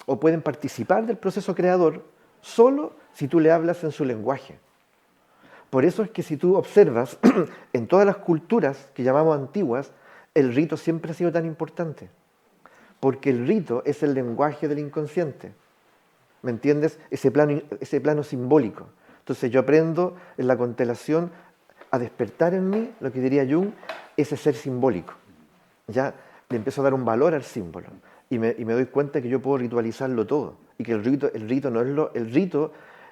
o pueden participar del proceso creador solo si tú le hablas en su lenguaje. Por eso es que si tú observas en todas las culturas que llamamos antiguas, el rito siempre ha sido tan importante, porque el rito es el lenguaje del inconsciente. ¿Me entiendes? Ese plano simbólico. Entonces yo aprendo en la constelación a despertar en mí, lo que diría Jung, ese ser simbólico. Ya le empiezo a dar un valor al símbolo y me doy cuenta que yo puedo ritualizarlo todo y que el rito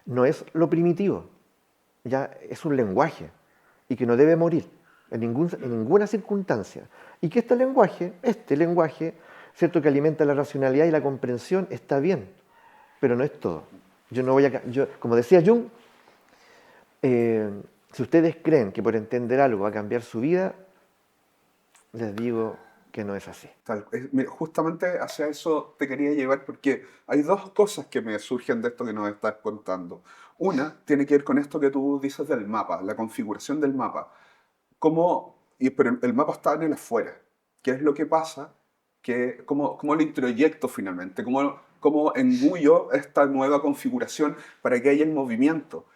no es lo primitivo, ya es un lenguaje y que no debe morir en ninguna circunstancia. Y que este lenguaje, cierto, que alimenta la racionalidad y la comprensión, está bien, pero no es todo. Yo no voy a, yo, como decía Jung, si ustedes creen que por entender algo va a cambiar su vida, les digo que no es así. Mira, justamente hacia eso te quería llevar porque hay dos cosas que me surgen de esto que nos estás contando. Una tiene que ver con esto que tú dices del mapa, la configuración del mapa. Pero el mapa está en el afuera. ¿Qué es lo que pasa? ¿Cómo lo introyecto finalmente? ¿Cómo engullo esta nueva configuración para que haya el movimiento?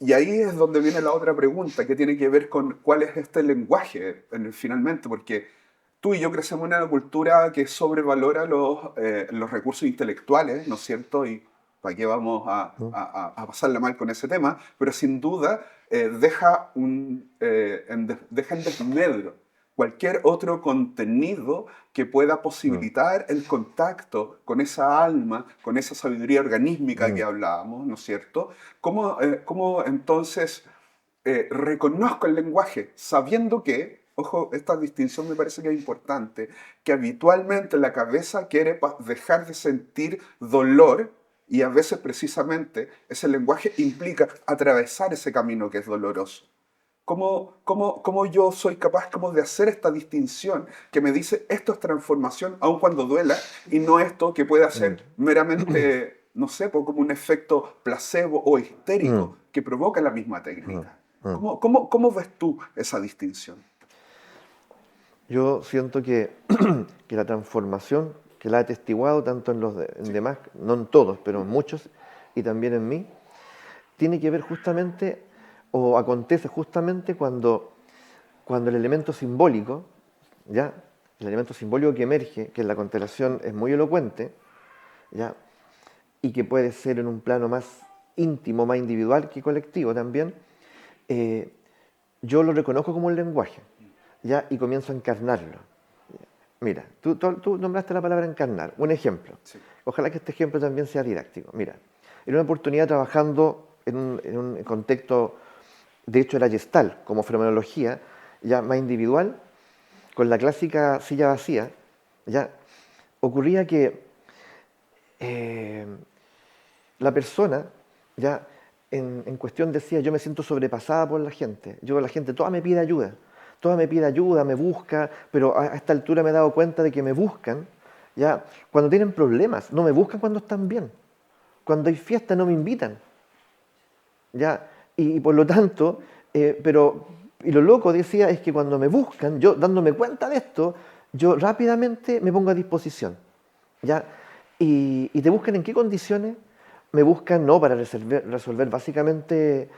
Y ahí es donde viene la otra pregunta, que tiene que ver con cuál es este lenguaje finalmente, porque tú y yo crecemos en una cultura que sobrevalora los recursos intelectuales, ¿no es cierto? Y para qué vamos ¿No? a pasarla mal con ese tema, pero sin duda deja en desmedro cualquier otro contenido que pueda Mm, posibilitar el contacto con esa alma, con esa sabiduría organísmica que mm, hablábamos, ¿no es cierto? ¿Cómo entonces reconozco el lenguaje sabiendo que, ojo, esta distinción me parece que es importante, que habitualmente la cabeza quiere dejar de sentir dolor y a veces precisamente ese lenguaje implica atravesar ese camino que es doloroso? ¿Cómo yo soy capaz como de hacer esta distinción que me dice esto es transformación aun cuando duela y no esto que puede ser mm, meramente, no sé, como un efecto placebo o mm, histérico que provoca la misma mm, técnica? mm. ¿Cómo ves tú esa distinción? Yo siento que la transformación, que la he atestiguado tanto en Sí. demás, no en todos, pero en muchos, y también en mí, tiene que ver justamente, o acontece justamente cuando el elemento simbólico, ¿ya? El elemento simbólico que emerge, que en la constelación es muy elocuente, ¿ya? Y que puede ser en un plano más íntimo, más individual que colectivo también, eh, yo lo reconozco como un lenguaje, ¿ya? Y comienzo a encarnarlo. Mira, tú nombraste la palabra encarnar. Un ejemplo. Sí. Ojalá que este ejemplo también sea didáctico. Mira, en una oportunidad trabajando en un contexto, de hecho era Gestalt como fenomenología, ya más individual, con la clásica silla vacía, ya ocurría que eh, la persona ya en cuestión decía, yo me siento sobrepasada por la gente, la gente toda me pide ayuda, me busca, pero a esta altura me he dado cuenta de que me buscan ya cuando tienen problemas, no me buscan cuando están bien, cuando hay fiesta no me invitan, ya, y por lo tanto, y lo loco decía es que cuando me buscan, yo dándome cuenta de esto, yo rápidamente me pongo a disposición, ¿ya? Y te buscan en qué condiciones? Me buscan no para resolver básicamente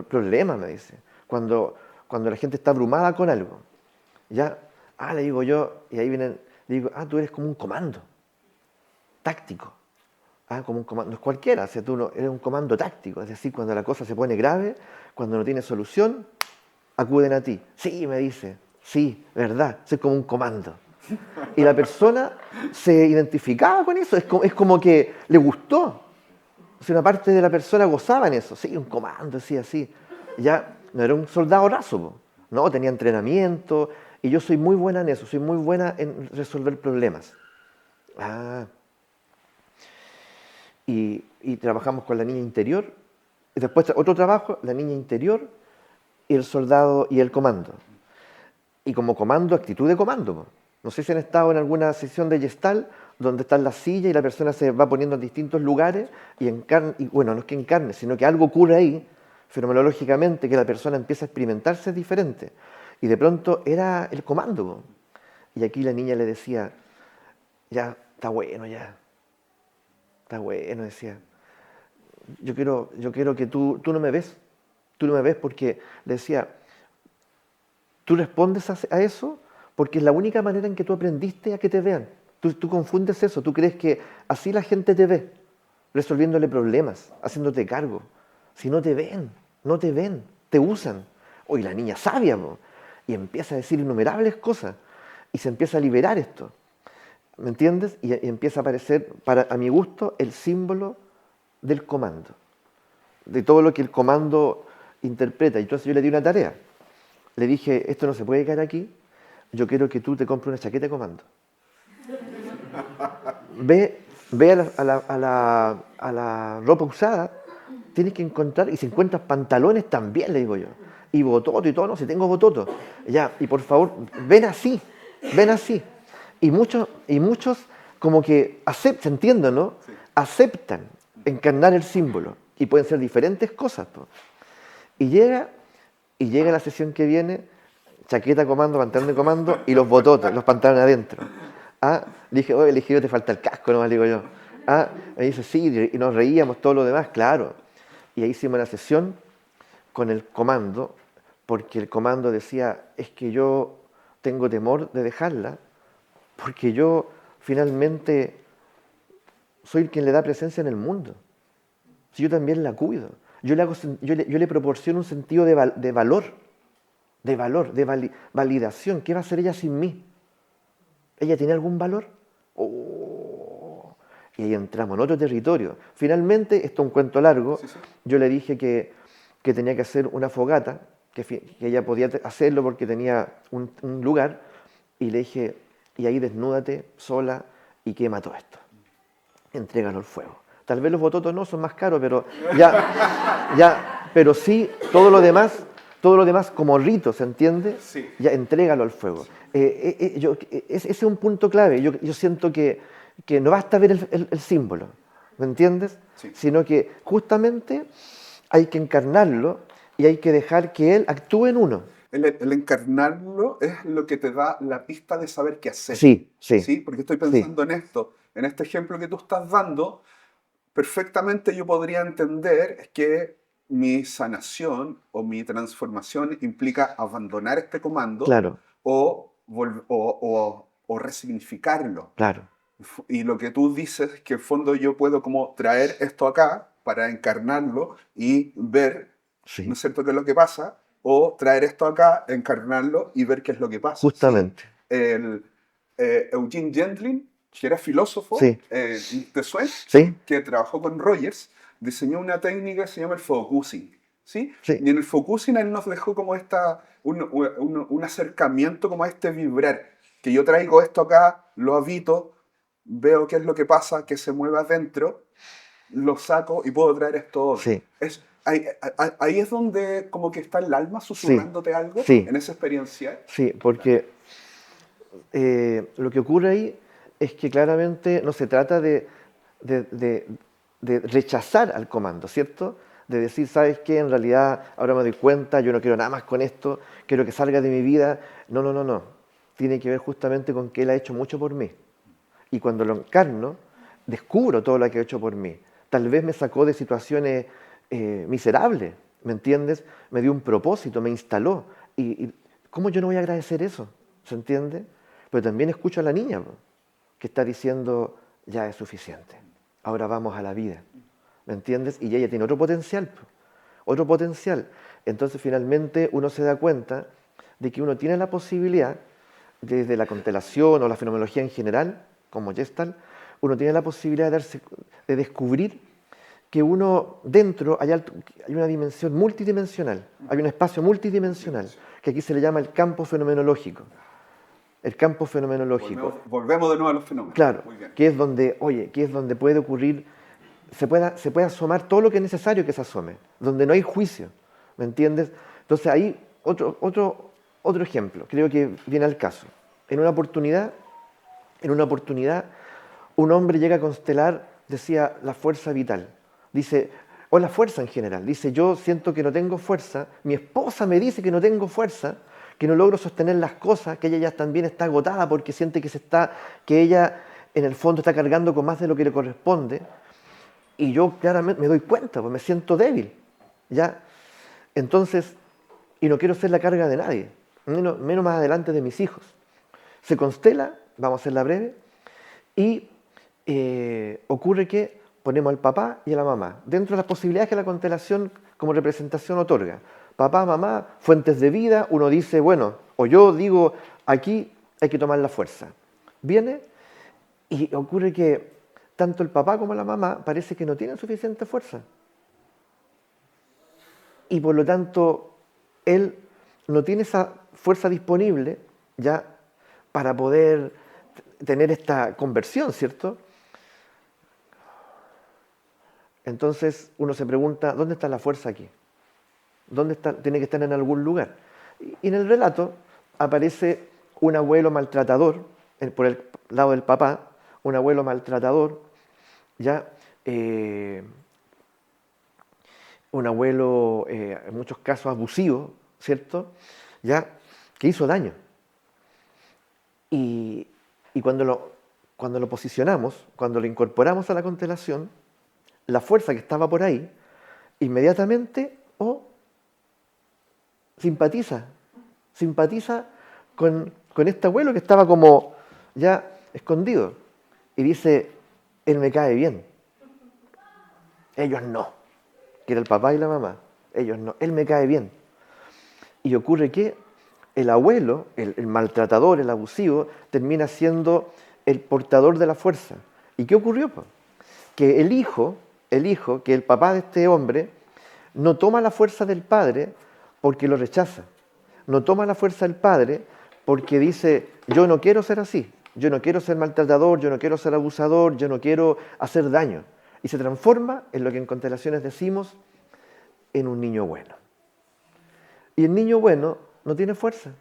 problemas, me dice. Cuando la gente está abrumada con algo, ¿ya? Le digo yo, y ahí vienen, le digo, tú eres como un comando táctico. Como un comando, no es cualquiera, o sea, tú no, eres un comando táctico, es decir, cuando la cosa se pone grave, cuando no tiene solución, acuden a ti. Sí, me dice, sí, verdad, soy como un comando. Y la persona se identificaba con eso, es como que le gustó. O sea, una parte de la persona gozaba en eso, sí, un comando, sí, así. Ya no era un soldado raso, no, tenía entrenamiento, y yo soy muy buena en eso, soy muy buena en resolver problemas. Y trabajamos con la niña interior, y después otro trabajo, la niña interior y el soldado y el comando. Y como comando, actitud de comando. No sé si han estado en alguna sesión de Gestalt donde está en la silla y la persona se va poniendo en distintos lugares y bueno, no es que encarne, sino que algo ocurre ahí, fenomenológicamente, que la persona empieza a experimentarse diferente. Y de pronto era el comando. Y aquí la niña le decía, ya, está bueno, decía. Yo quiero que tú no me ves, porque le decía, tú respondes a eso porque es la única manera en que tú aprendiste a que te vean. Tú confundes eso, tú crees que así la gente te ve, resolviéndole problemas, haciéndote cargo. Si no te ven, te usan. Hoy la niña sabia, y empieza a decir innumerables cosas y se empieza a liberar esto. ¿Me entiendes? Y empieza a aparecer, a mi gusto, el símbolo del comando, de todo lo que el comando interpreta. Y entonces yo le di una tarea. Le dije, esto no se puede quedar aquí, yo quiero que tú te compres una chaqueta de comando. Ve a la ropa usada, tienes que encontrar, y si encuentras pantalones también, le digo yo, y bototo y todo, no, si tengo bototo, ya, y por favor, ven así, y muchos como que aceptan, entiendo, ¿no? Sí. Aceptan encarnar el símbolo, y pueden ser diferentes cosas, ¿no? Y llega la sesión que viene, chaqueta comando, pantalón de comando y los bototos, los pantalones adentro. Le dije, oye, te falta el casco, nomás, digo yo. Me dice, sí, y nos reíamos, todo lo demás, claro. Y ahí hicimos la sesión con el comando, porque el comando decía, es que yo tengo temor de dejarla, porque yo finalmente soy quien le da presencia en el mundo. Si yo también la cuido. Yo le proporciono un sentido de valor, validación. ¿Qué va a hacer ella sin mí? ¿Ella tiene algún valor? Y ahí entramos en otro territorio. Finalmente, esto es un cuento largo, sí. Yo le dije que tenía que hacer una fogata, que ella podía hacerlo porque tenía un lugar, y le dije, y ahí desnúdate sola y quema todo esto. Entrégalo al fuego. Tal vez los bototos no son más caros, pero pero sí, todo lo demás como rito, ¿se entiende? Sí. Ya, entrégalo al fuego. Ese es un punto clave. Yo siento que no basta ver el símbolo, ¿me entiendes? Sí. Sino que justamente hay que encarnarlo y hay que dejar que él actúe en uno. El encarnarlo es lo que te da la pista de saber qué hacer. Sí. ¿Sí? Porque estoy pensando en esto, en este ejemplo que tú estás dando. Perfectamente yo podría entender que mi sanación o mi transformación implica abandonar este comando, claro, o resignificarlo. Claro. Y lo que tú dices es que en fondo yo puedo como traer esto acá para encarnarlo y ver, sí, ¿no es cierto?, qué es lo que pasa, o traer esto acá, encarnarlo y ver qué es lo que pasa. Justamente. ¿Sí? Eugene Gendlin, que era filósofo, sí, ¿te suena? Sí. Que trabajó con Rogers, diseñó una técnica que se llama el focusing. ¿sí? Sí, Y en el focusing él nos dejó como un acercamiento como a este vibrar, que yo traigo esto acá, lo habito, veo qué es lo que pasa, que se mueve adentro, lo saco y puedo traer esto otro. sí, Ahí es donde como que está el alma sí, susurrándote algo sí, en esa experiencia. sí, porque lo que ocurre ahí es que claramente no se trata de- de- de rechazar al comando, ¿cierto? De decir, ¿sabes qué? En realidad ahora me doy cuenta, yo no quiero nada más con esto, quiero que salga de mi vida. No, no, no, no. Tiene que ver justamente con que Él ha hecho mucho por mí. Y cuando lo encarno, descubro todo lo que ha hecho por mí. Tal vez me sacó de situaciones miserables, ¿me entiendes? Me dio un propósito, me instaló. Y ¿cómo yo no voy a agradecer eso? ¿Se entiende? Pero también escucho a la niña, po, que está diciendo, ya es suficiente, ahora vamos a la vida, ¿me entiendes? Y ella tiene otro potencial, po, otro potencial. Entonces finalmente uno se da cuenta de que uno tiene la posibilidad, desde la constelación o la fenomenología en general, como Gestalt, uno tiene la posibilidad de descubrir que uno dentro hay una dimensión multidimensional, hay un espacio multidimensional, que aquí se le llama el campo fenomenológico. El campo fenomenológico. Volvemos de nuevo a los fenómenos. Claro, Muy bien. que es donde, oye, que es donde puede ocurrir, se puede asomar todo lo que es necesario que se asome, donde no hay juicio, ¿me entiendes? Entonces ahí otro ejemplo, creo que viene al caso. En una oportunidad, en una oportunidad, un hombre llega a constelar, decía, la fuerza vital. Dice, o la fuerza en general. Dice, yo siento que no tengo fuerza, mi esposa me dice que no tengo fuerza, que no logro sostener las cosas, que ella ya también está agotada porque siente que ella en el fondo está cargando con más de lo que le corresponde. Y yo claramente me doy cuenta, pues me siento débil. ¿Ya? Entonces, y no quiero ser la carga de nadie, menos más adelante de mis hijos. Se constela, vamos a hacerla breve, y ocurre que ponemos al papá y a la mamá, dentro de las posibilidades que la constelación como representación otorga. Papá, mamá, fuentes de vida, uno dice, bueno, o yo digo, aquí hay que tomar la fuerza. Viene y ocurre que tanto el papá como la mamá parece que no tienen suficiente fuerza. Y por lo tanto, él no tiene esa fuerza disponible ya para poder tener esta conversión, ¿cierto? Entonces uno se pregunta, ¿dónde está la fuerza aquí? ¿Dónde está? Tiene que estar en algún lugar. Y en el relato aparece un abuelo maltratador, por el lado del papá, un abuelo maltratador, ya, un abuelo en muchos casos abusivo, ¿cierto? Ya, que hizo daño. Y, y cuando lo posicionamos, cuando lo incorporamos a la constelación, la fuerza que estaba por ahí, inmediatamente simpatiza, simpatiza con este abuelo que estaba como ya escondido. Y dice, él me cae bien. Ellos no, que era el papá y la mamá. Ellos no, él me cae bien. Y ocurre que el abuelo, el maltratador, el abusivo, termina siendo el portador de la fuerza. ¿Y qué ocurrió? Que el hijo, que el papá de este hombre, no toma la fuerza del padre porque lo rechaza. No toma la fuerza del padre porque dice, yo no quiero ser así, yo no quiero ser maltratador, yo no quiero ser abusador, yo no quiero hacer daño. Y se transforma en lo que en constelaciones decimos, en un niño bueno. Y el niño bueno no tiene fuerza.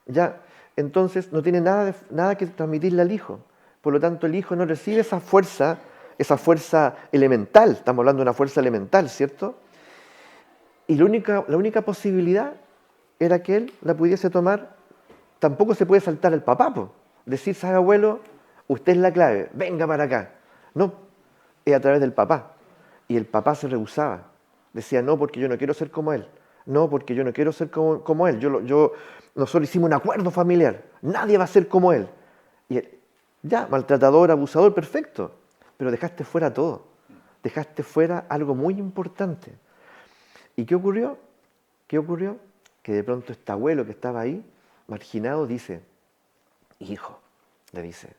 Ya, entonces no tiene nada que transmitirle al hijo. Por lo tanto, el hijo no recibe esa fuerza elemental. Estamos hablando de una fuerza elemental, ¿cierto? Y la única posibilidad era que él la pudiese tomar. Tampoco se puede saltar al papá, po. Decir, ¿sabe, abuelo? Usted es la clave, venga para acá. No, es a través del papá. Y el papá se rehusaba. Decía, no, porque yo no quiero ser como él. No, porque yo no quiero ser como él. Nosotros hicimos un acuerdo familiar. Nadie va a ser como él. Y él, ya, maltratador, abusador, perfecto. Pero dejaste fuera todo. Dejaste fuera algo muy importante. ¿Y qué ocurrió? ¿Qué ocurrió? Que de pronto este abuelo que estaba ahí, marginado, dice, hijo, le dice,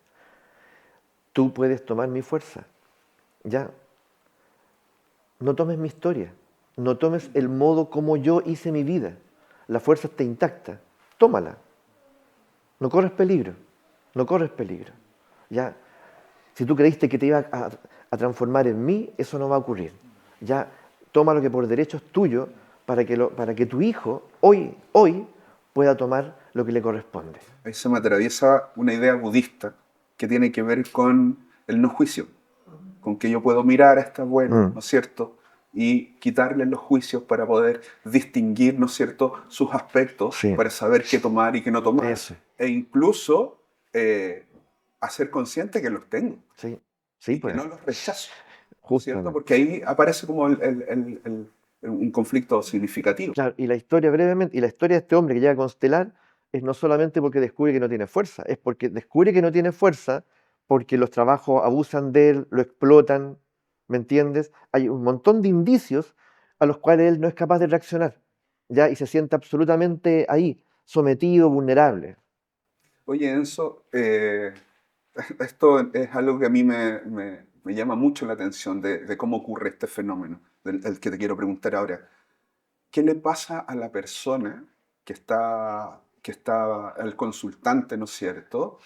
tú puedes tomar mi fuerza. Ya, no tomes mi historia. no tomes el modo como yo hice mi vida. La fuerza está intacta, tómala. No corres peligro, no corres peligro. Ya, si tú creíste que te iba a transformar en mí, eso no va a ocurrir. Ya, toma lo que por derecho es tuyo para que tu hijo hoy pueda tomar lo que le corresponde. Ahí se me atraviesa una idea budista que tiene que ver con el no juicio, con que yo puedo mirar a este abuelo, Mm, ¿no es cierto? Y quitarle los juicios para poder distinguir, ¿no es cierto?, sus aspectos, sí, para saber qué tomar y qué no tomar, eso, e incluso hacer consciente que los tengo sí, sí, y que pues, no los rechazo, ¿no es cierto? justamente. Porque ahí aparece como un conflicto significativo. Claro, y la historia brevemente, y la historia de este hombre que llega a constelar es no solamente porque descubre que no tiene fuerza, es porque descubre que no tiene fuerza porque los trabajos abusan de él, lo explotan, ¿me entiendes? Hay un montón de indicios a los cuales él no es capaz de reaccionar, ¿ya? Y se siente absolutamente ahí, sometido, vulnerable. Oye, Enzo, esto es algo que a mí me llama mucho la atención de cómo ocurre este fenómeno, del que te quiero preguntar ahora. ¿Qué le pasa a la persona que está el consultante, ¿no es cierto?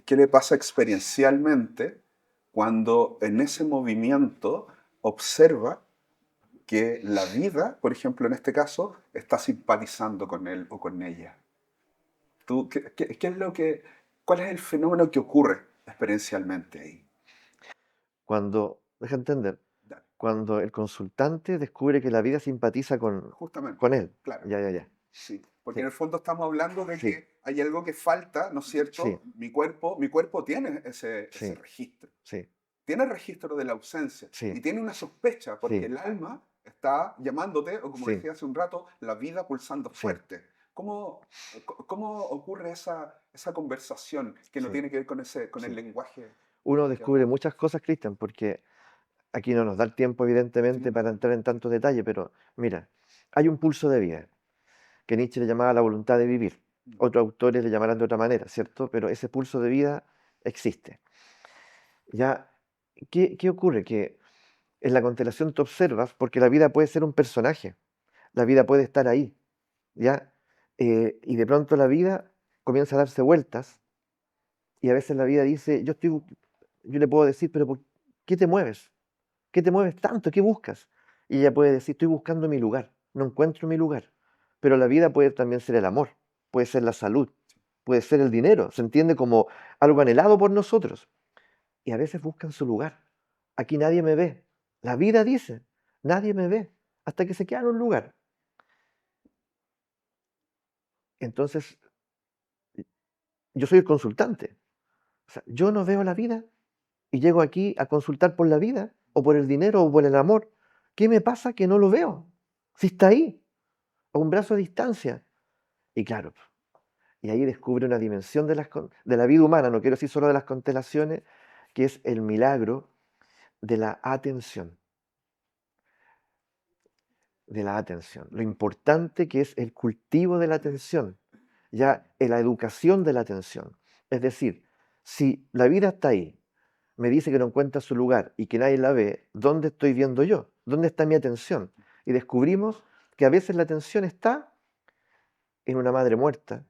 ¿Qué le pasa experiencialmente cuando en ese movimiento observa que la vida, por ejemplo, en este caso, está simpatizando con él o con ella? ¿Qué es cuál es el fenómeno que ocurre experiencialmente ahí? Deja entender, Dale. cuando el consultante descubre que la vida simpatiza Justamente, con él. claro. Ya. Sí, porque en Sí, el fondo estamos hablando de sí, que hay algo que falta, ¿no es sí, cierto? Mi cuerpo tiene ese sí, registro, sí, tiene registro de la ausencia sí, y tiene una sospecha porque sí, el alma está llamándote, o como sí, decía hace un rato, la vida pulsando sí, fuerte. ¿Cómo ocurre esa conversación que no sí, tiene que ver con el sí. lenguaje Uno que descubre hablamos? muchas cosas, Cristian, porque aquí no nos da el tiempo, Sí, evidentemente, para entrar en tantos detalles, pero mira, hay un pulso de vida que Nietzsche le llamaba la voluntad de vivir. Otros autores le llamarán de otra manera, ¿cierto? Pero ese pulso de vida existe. Ya, ¿qué ocurre? Que en la constelación tú observas, porque la vida puede ser un personaje, la vida puede estar ahí, ¿ya? Y de pronto la vida comienza a darse vueltas y a veces la vida dice, yo le puedo decir, pero ¿por qué te mueves? ¿Qué te mueves tanto? ¿Qué buscas? Y ella puede decir, estoy buscando mi lugar, no encuentro mi lugar. Pero la vida puede también ser el amor, puede ser la salud, puede ser el dinero, se entiende como algo anhelado por nosotros. Y a veces buscan su lugar. Aquí nadie me ve. La vida dice, nadie me ve, hasta que se queda en un lugar. Entonces, yo soy el consultante. O sea, yo no veo la vida y llego aquí a consultar por la vida, o por el dinero, o por el amor. ¿Qué me pasa que no lo veo? Si está ahí, a un brazo de distancia. Y claro, y ahí descubre una dimensión de la vida humana, no quiero decir solo de las constelaciones, que es el milagro de la atención, lo importante que es el cultivo de la atención, ya en la educación de la atención. Es decir, si la vida está ahí, me dice que no encuentra su lugar y que nadie la ve, ¿dónde estoy viendo yo? ¿Dónde está mi atención? Y descubrimos que a veces la atención está en una madre muerta,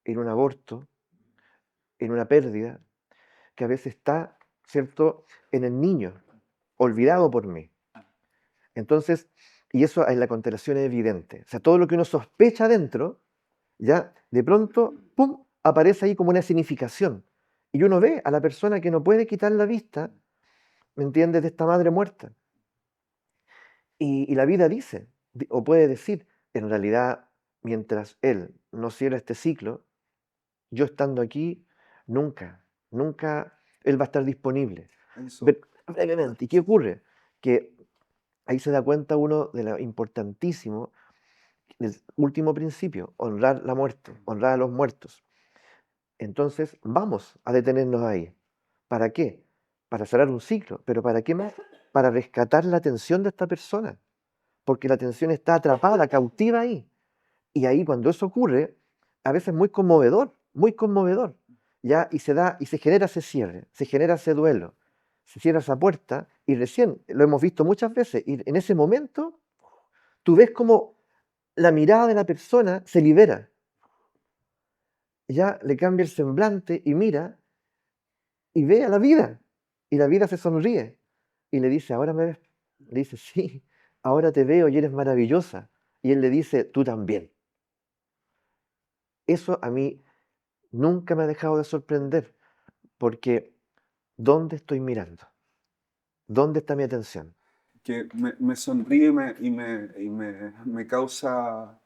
en un aborto, en una pérdida, que a veces está, ¿cierto?, en el niño, olvidado por mí. Entonces, y eso en la constelación es evidente. O sea, todo lo que uno sospecha dentro, ya de pronto, ¡pum!, aparece ahí como una significación. Y uno ve a la persona que no puede quitar la vista, ¿me entiendes?, de esta madre muerta. Y la vida dice, o puede decir, en realidad, mientras él no cierra este ciclo, yo estando aquí, nunca él va a estar disponible. Eso. Brevemente, ¿y qué ocurre? Que ahí se da cuenta uno de lo importantísimo del último principio, honrar la muerte, honrar a los muertos. Entonces, vamos a detenernos ahí. ¿Para qué? Para cerrar un ciclo, pero ¿para qué más? Para rescatar la atención de esta persona, porque la atención está atrapada, cautiva ahí. Y ahí cuando eso ocurre, a veces es muy conmovedor, ¿ya? Y se genera ese cierre, se genera ese duelo, se cierra esa puerta y recién, lo hemos visto muchas veces, y en ese momento tú ves como la mirada de la persona se libera. Ya le cambia el semblante y mira y ve a la vida. Y la vida se sonríe. Y le dice, ¿ahora me ves? Le dice, sí, ahora te veo y eres maravillosa. Y él le dice, tú también. Eso a mí nunca me ha dejado de sorprender, porque ¿dónde estoy mirando? ¿Dónde está mi atención? Que me sonríe me causa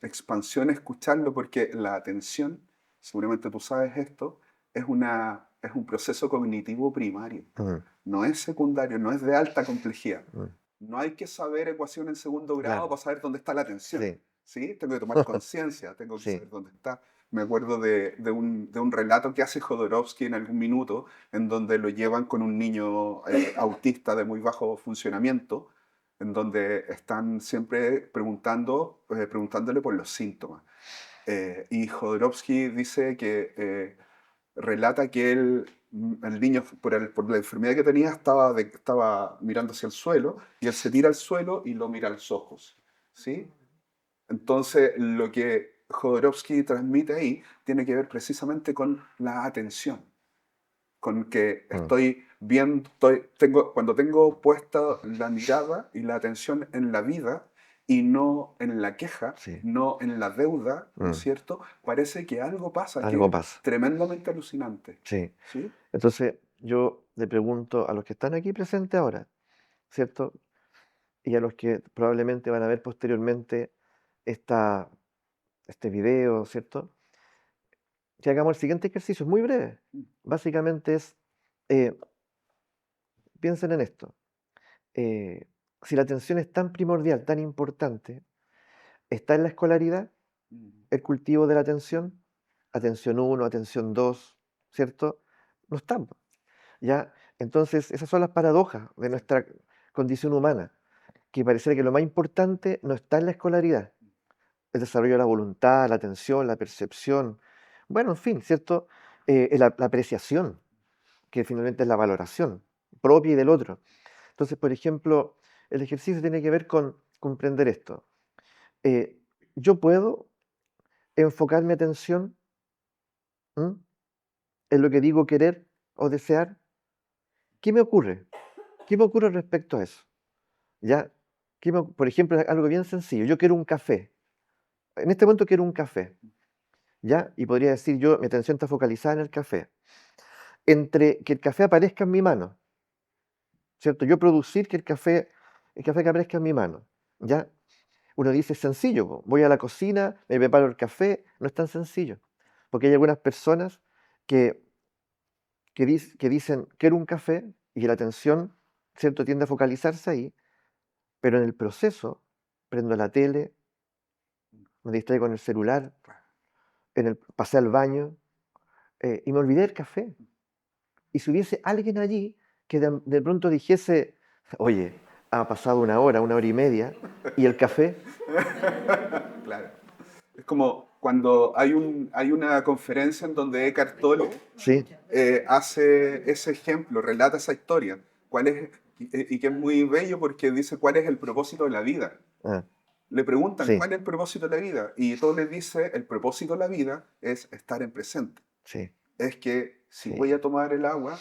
expansión escucharlo porque la atención, seguramente tú sabes esto, es un proceso cognitivo primario. Mm, No es secundario, no es de alta complejidad. mm, No hay que saber ecuación en segundo grado claro, para saber dónde está la atención. sí, ¿Sí? Tengo que tomar conciencia, tengo que sí. saber dónde está. Me acuerdo de un relato que hace Jodorowsky en algún minuto, en donde lo llevan con un niño autista de muy bajo funcionamiento, en donde están siempre preguntándole por los síntomas. Y Jodorowsky dice que relata que el niño, por la enfermedad que tenía, estaba mirando hacia el suelo, y él se tira al suelo y lo mira a los ojos. ¿Sí? Entonces, lo que Jodorowsky transmite ahí tiene que ver precisamente con la atención, con que Mm, estoy viendo, cuando tengo puesta la mirada y la atención en la vida y no en la queja, sí, no en la deuda, ¿no es mm, cierto? Parece que algo pasa que algo es pasa. tremendamente alucinante. Sí. ¿Sí? Entonces, yo le pregunto a los que están aquí presentes ahora, ¿cierto? Y a los que probablemente van a ver posteriormente esta, este video, ¿cierto? Que hagamos el siguiente ejercicio, es muy breve. Básicamente es, eh, piensen en esto. eh, si la atención es tan primordial, tan importante, está en la escolaridad, Mm, el cultivo de la atención, atención uno, atención 2, ¿cierto? No están. ¿Ya? Entonces, esas son las paradojas de nuestra condición humana, que parece que lo más importante no está en la escolaridad, el desarrollo de la voluntad, la atención, la percepción, bueno, en fin, ¿cierto? La apreciación, que finalmente es la valoración propia y del otro. Entonces, por ejemplo, el ejercicio tiene que ver con comprender esto. Eh, yo puedo enfocar mi atención, ¿m?, en lo que digo querer o desear. ¿Qué me ocurre? ¿Qué me ocurre respecto a eso? ¿Ya? Por ejemplo, algo bien sencillo. Yo quiero un café. En este momento quiero un café. ¿Ya? Y podría decir yo, mi atención está focalizada en el café. Entre que el café aparezca en mi mano, ¿cierto? Yo producir que el café que aparezca en mi mano. ¿Ya? Uno dice, es sencillo, po. Voy a la cocina, me preparo el café. No es tan sencillo. Porque hay algunas personas que, que dicen, quiero un café, y que la atención, ¿cierto?, tiende a focalizarse ahí, pero en el proceso prendo la tele, me distraigo con el celular, pasé al baño, y me olvidé del café. Y si hubiese alguien allí que de pronto dijese, oye, ha pasado una hora y media, y el café, claro. Es como cuando hay una conferencia en donde Eckhart Tolle sí, hace ese ejemplo, relata esa historia, y que es muy bello porque dice cuál es el propósito de la vida. ah, Le preguntan sí, cuál es el propósito de la vida y Tolle dice el propósito de la vida es estar en presente. sí, Es que si sí, voy a tomar el agua,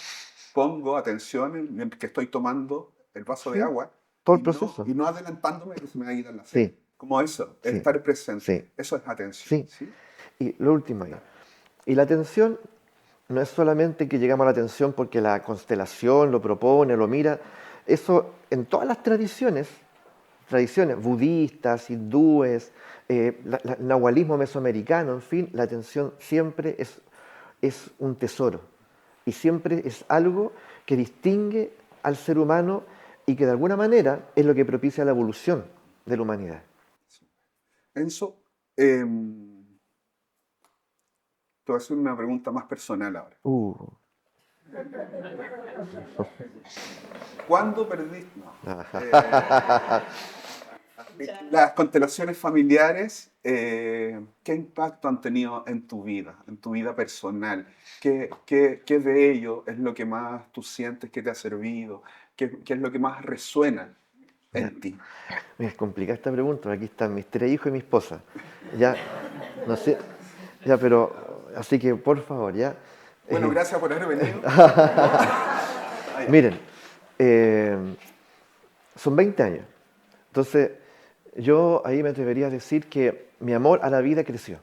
pongo atención en que estoy tomando el vaso de sí, agua todo el proceso, y no adelantándome que se me va a ir la sed. sí, Como eso, sí, estar presente. sí, Eso es atención. sí. ¿Sí? Y lo último ahí. Y la atención no es solamente que llegamos a la atención porque la constelación lo propone, lo mira. Eso en todas las tradiciones budistas, hindúes, el nahualismo mesoamericano, en fin, la atención siempre es un tesoro y siempre es algo que distingue al ser humano y que de alguna manera es lo que propicia la evolución de la humanidad. Enzo, te voy a hacer una pregunta más personal ahora. Uh, ¿Cuándo perdiste? No. Las constelaciones familiares, ¿qué impacto han tenido en tu vida personal? ¿Qué de ello es lo que más tú sientes que te ha servido? ¿Qué es lo que más resuena? Ya. en ti. Es complicada esta pregunta, porque aquí están mis 3 hijos y mi esposa. Ya, no sé, ya, pero, así que por favor, ya. Bueno, Eh, gracias por haber venido. Ah, ya. miren, eh, son 20 años. Entonces, yo ahí me atrevería a decir que mi amor a la vida creció.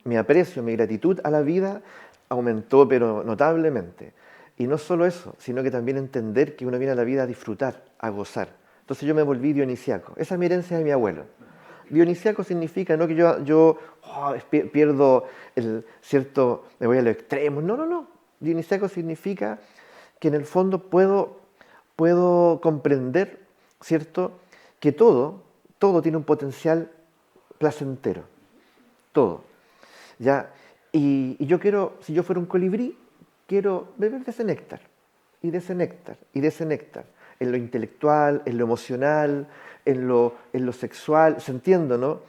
Mi aprecio, mi gratitud a la vida aumentó, pero notablemente. Y no solo eso, sino que también entender que uno viene a la vida a disfrutar, a gozar. Entonces yo me volví dionisiaco. Esa es mi herencia de mi abuelo. Dionisiaco significa no que pierdo el cierto, me voy a los extremos. No, no, no. Dionisiaco significa que en el fondo puedo comprender, ¿cierto? Que todo tiene un potencial placentero. Todo. ¿Ya? Y yo quiero, si yo fuera un colibrí, quiero beber de ese néctar, y de ese néctar, y de ese néctar, en lo intelectual, en lo emocional, en lo sexual, se entiende, ¿no?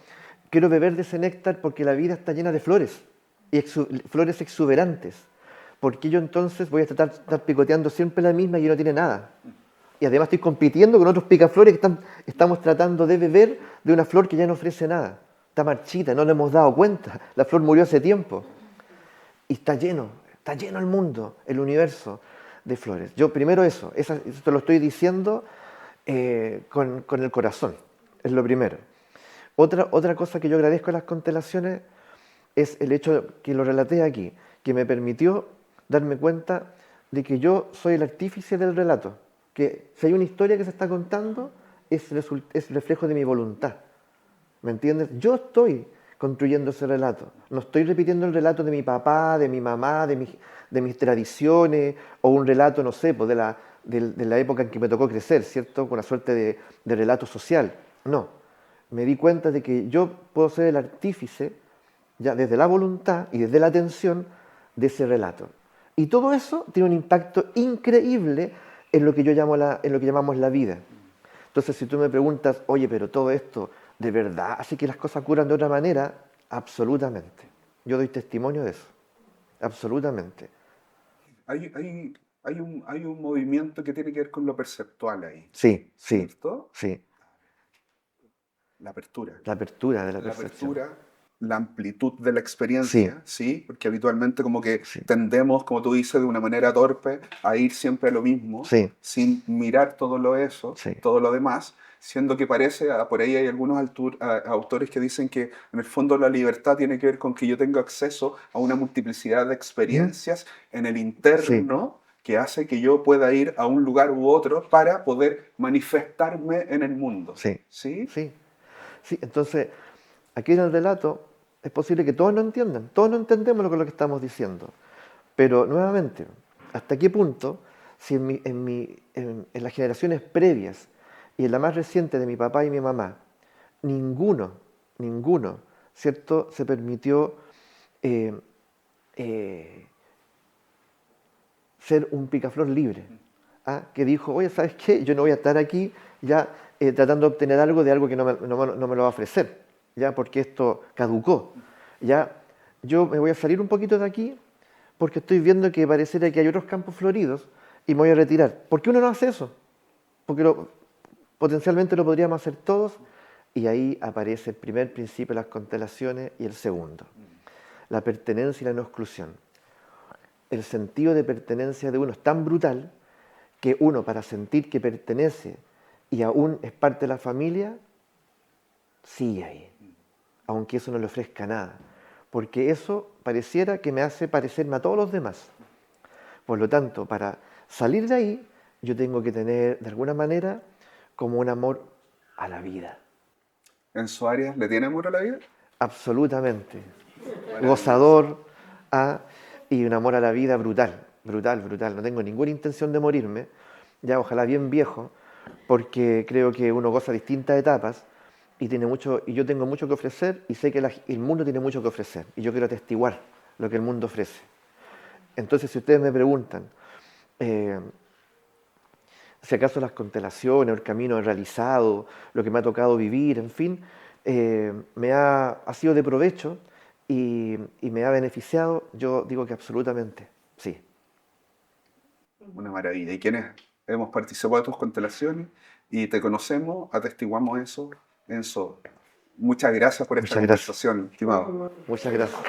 Quiero beber de ese néctar porque la vida está llena de flores, y flores exuberantes. Porque yo entonces voy a estar picoteando siempre la misma y no tiene nada? Y además estoy compitiendo con otros picaflores que estamos tratando de beber de una flor que ya no ofrece nada. Está marchita, no nos hemos dado cuenta. La flor murió hace tiempo. Y está lleno el mundo, el universo de flores. Yo primero eso te lo estoy diciendo con el corazón, es lo primero. Otra cosa que yo agradezco a las constelaciones es el hecho que lo relaté aquí, que me permitió darme cuenta de que yo soy el artífice del relato, que si hay una historia que se está contando, es reflejo de mi voluntad. ¿Me entiendes? Yo estoy construyendo ese relato. No estoy repitiendo el relato de mi papá, de mi mamá, de mis tradiciones, o un relato, no sé, pues de la época en que me tocó crecer, ¿cierto? Con una suerte de relato social. No. Me di cuenta de que yo puedo ser el artífice, ya desde la voluntad y desde la atención, de ese relato. Y todo eso tiene un impacto increíble en lo que en lo que llamamos la vida. Entonces, si tú me preguntas, oye, pero todo esto, ¿de verdad así que las cosas curan de otra manera? Absolutamente. Yo doy testimonio de eso. Absolutamente. Hay, hay, hay un movimiento que tiene que ver con lo perceptual ahí, Sí, sí, ¿cierto? sí. La apertura. La apertura de la La percepción. apertura, la amplitud de la Sí, experiencia, ¿sí? Porque habitualmente como que sí, tendemos, como tú dices, de una manera torpe a ir siempre a lo mismo, sí, sin mirar todo lo eso, sí. todo lo demás, siendo que parece, por ahí hay algunos autores que dicen que en el fondo la libertad tiene que ver con que yo tengo acceso a una multiplicidad de ¿Mm? experiencias en el Sí, interno que hace que yo pueda ir a un lugar u otro para poder manifestarme en el mundo, sí, ¿sí? sí, sí. Entonces, aquí en el relato es posible que todos no entiendan, todos no entendemos lo que estamos diciendo. Pero nuevamente, ¿hasta qué punto, si en las generaciones previas y en la más reciente de mi papá y mi mamá, ninguno, ninguno, ¿cierto?, se permitió eh, eh, ser un picaflor libre? ¿Ah? Que dijo, oye, ¿sabes qué? Yo no voy a estar aquí ya tratando de obtener algo de algo que no me lo va a ofrecer, ya porque esto caducó. Ya yo me voy a salir un poquito de aquí porque estoy viendo que pareciera que hay otros campos floridos y me voy a retirar. ¿Por qué uno no hace eso? Porque potencialmente lo podríamos hacer todos y ahí aparece el primer principio de las constelaciones y el segundo, la pertenencia y la no exclusión. El sentido de pertenencia de uno es tan brutal que uno, para sentir que pertenece y aún es parte de la familia, sigue ahí, aunque eso no le ofrezca nada, porque eso pareciera que me hace parecerme a todos los demás. Por lo tanto, para salir de ahí, yo tengo que tener, de alguna manera, como un amor a la vida. En su área, ¿le tiene amor a la vida? Absolutamente. Maravilloso. Gozador y un amor a la vida brutal, brutal, brutal. No tengo ninguna intención de morirme, ya ojalá bien viejo, porque creo que uno goza distintas etapas y yo tengo mucho que ofrecer y sé que el mundo tiene mucho que ofrecer y yo quiero atestiguar lo que el mundo ofrece. Entonces, si ustedes me preguntan, eh, si acaso las constelaciones, el camino realizado, lo que me ha tocado vivir, en fin, ha sido de provecho y me ha beneficiado, yo digo que absolutamente, sí. Una maravilla. ¿Y quiénes hemos participado de tus constelaciones? y te conocemos, atestiguamos eso, Enzo. Muchas gracias por esta Muchas gracias. conversación, estimado. Muchas gracias.